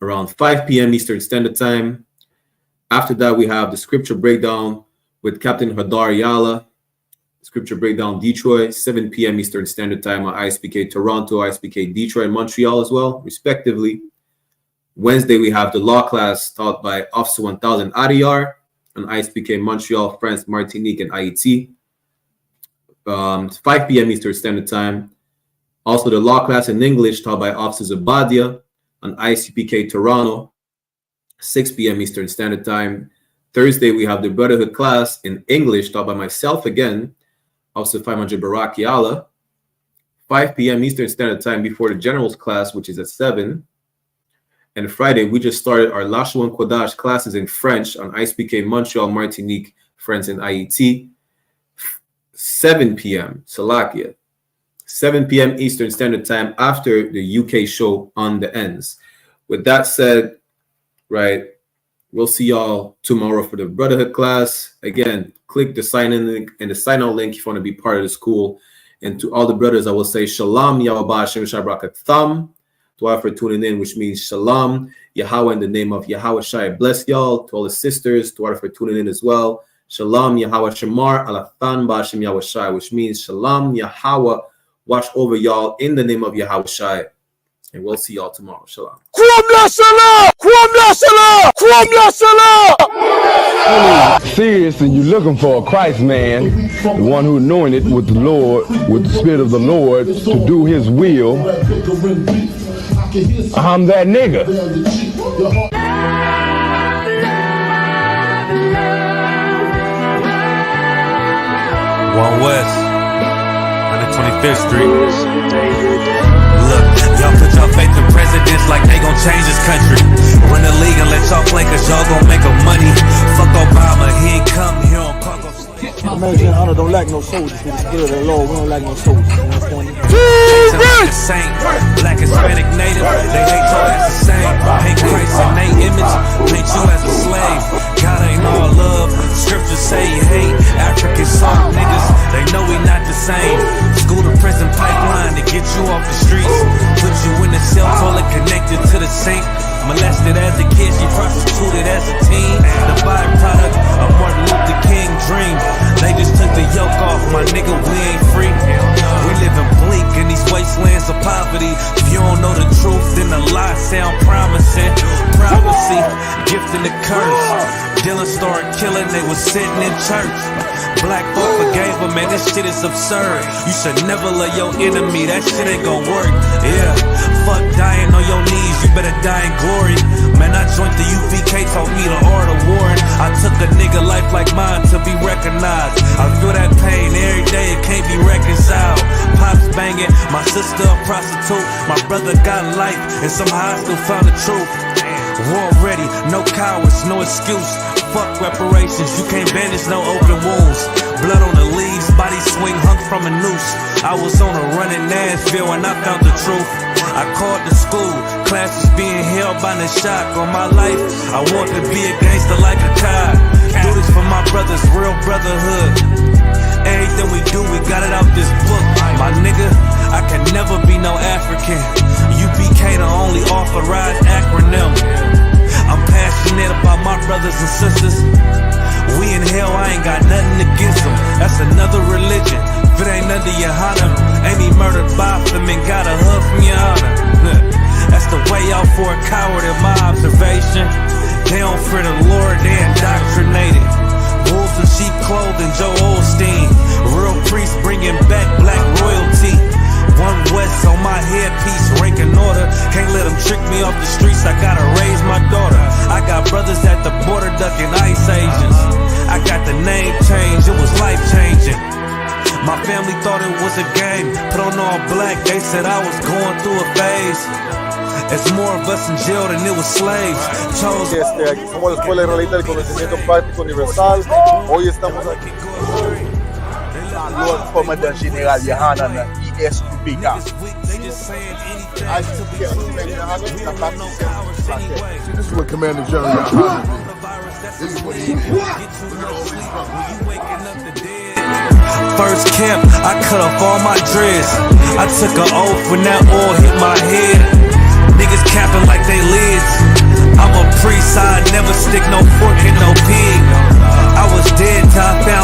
around 5 p.m. Eastern Standard Time. After that, we have the scripture breakdown with Captain Hadar Yala, scripture breakdown Detroit, 7 p.m. Eastern Standard Time on I.S.U.P.K Toronto, I.S.U.P.K Detroit, and Montreal as well, respectively. Wednesday, we have the law class taught by Officer 1000 Adiyar on I.S.U.P.K Montreal, France, Martinique, and IET. 5 p.m. Eastern Standard Time. Also, the law class in English taught by Officer Zabadia on I.S.U.P.K Toronto, 6 p.m. Eastern Standard Time. Thursday, we have the Brotherhood class in English taught by myself again, Officer 500 Barak Yala, 5 p.m. Eastern Standard Time before the General's class, which is at 7. And Friday, we just started our Lashuan Kodash classes in French on I.S.U.P.K Montreal, Martinique, France, and IET. 7 p.m. Salakia. 7 p.m. Eastern Standard Time after the UK show on the ends. With that said, right, we'll see y'all tomorrow for the Brotherhood class. Again, click the sign-in link and the sign-out link if you want to be part of the school. And to all the brothers, I will say Shalom, Yahweh Hashem Shabrakatham. To all for tuning in, which means Shalom, Yahweh in the name of Yahweh Shai. Bless y'all. To all the sisters, to all for tuning in as well. Shalom, Yahweh Shamar, Alathan Bashim Yahweh Shai, which means Shalom, Yahweh, watch over y'all in the name of Yahweh Shai. And we'll see y'all tomorrow. Shalom. Serious, and you're looking for a Christ man, the one who anointed with the Lord, with the Spirit of the Lord, to do His will. I'm that nigga. One West, 125th Street. Look, y'all put your faith in presidents like they gon' change this country. Run the league and let y'all play, cause y'all gon' make a money. Fuck Obama, he ain't come here on Congo. American honor don't lack no soldiers. For the spirit of the Lord, we don't lack no soldiers. Saint, black, Hispanic, native, they hate your ass the same. Hate Christ and they image, paint you as a slave. God ain't all love, scriptures say you hate African soft niggas, they know we not the same. School to prison pipeline to get you off the streets. Put you in the cell toilet connected to the sink. Molested as a kid, she prostituted as a teen. The byproduct of Martin Luther King dream. They just took the yoke off, my nigga, we ain't free. We living bleak in these wastelands of poverty. If you don't know the truth, then the lie sound promising. Prophecy, gift and the curse. Dylan started killing, they was sitting in church. Black folk forgave him, man, this shit is absurd. You should never love your enemy, that shit ain't gon' work. Yeah, fuck dying on your knees, you better die in glory. Man, I joined the UPK, taught me the art of warring. I took a nigga life like mine to be recognized. I feel that pain every day, it can't be reconciled. Pops banging, my sister a prostitute, my brother got life, and somehow I still found the truth. War ready, no cowards, no excuse. Fuck reparations, you can't bandage no open wounds. Blood on the leaves, body swing hung from a noose. I was on a run in Nashville and I found the truth. I called the school, classes being held by the shock on my life. I want to be a gangster like a child. Do this for my brothers, real brotherhood. Everything we do, we got it out this book. My nigga, I can never be no African. UPK the only authorized acronym. I'm passionate about my brothers and sisters. We in hell, I ain't got nothing against them. That's another religion. If it ain't under YAHANNA, ain't he murdered by them and got a hug from YAHANNA. That's the way out for a coward in my observation. They don't fear the Lord, they indoctrinated. Wolves in sheep clothing, Joe Osteen. Real priest bringing back black royalty. One West on my headpiece, rank and order. Can't let them trick me off the streets, I gotta raise my daughter. I got brothers at the border ducking ICE agents. I got the name change, it was life changing. My family thought it was a game, put on all black, they said I was going through a phase. It's more of us in jail than it was slaves. Aquí somos la Escuela Israelita del Conocimiento Práctico Universal. Hoy estamos aquí con Lord Commander General YAHANNA, I.S.U.P.K. This is what Commander General YAHANNA did. This is what he did. First camp, I cut off all my dreads. I took an oath when that oil hit my head. Niggas capping like they lids. I'm a priest, I never stick no fork in no pig. I was dead till I found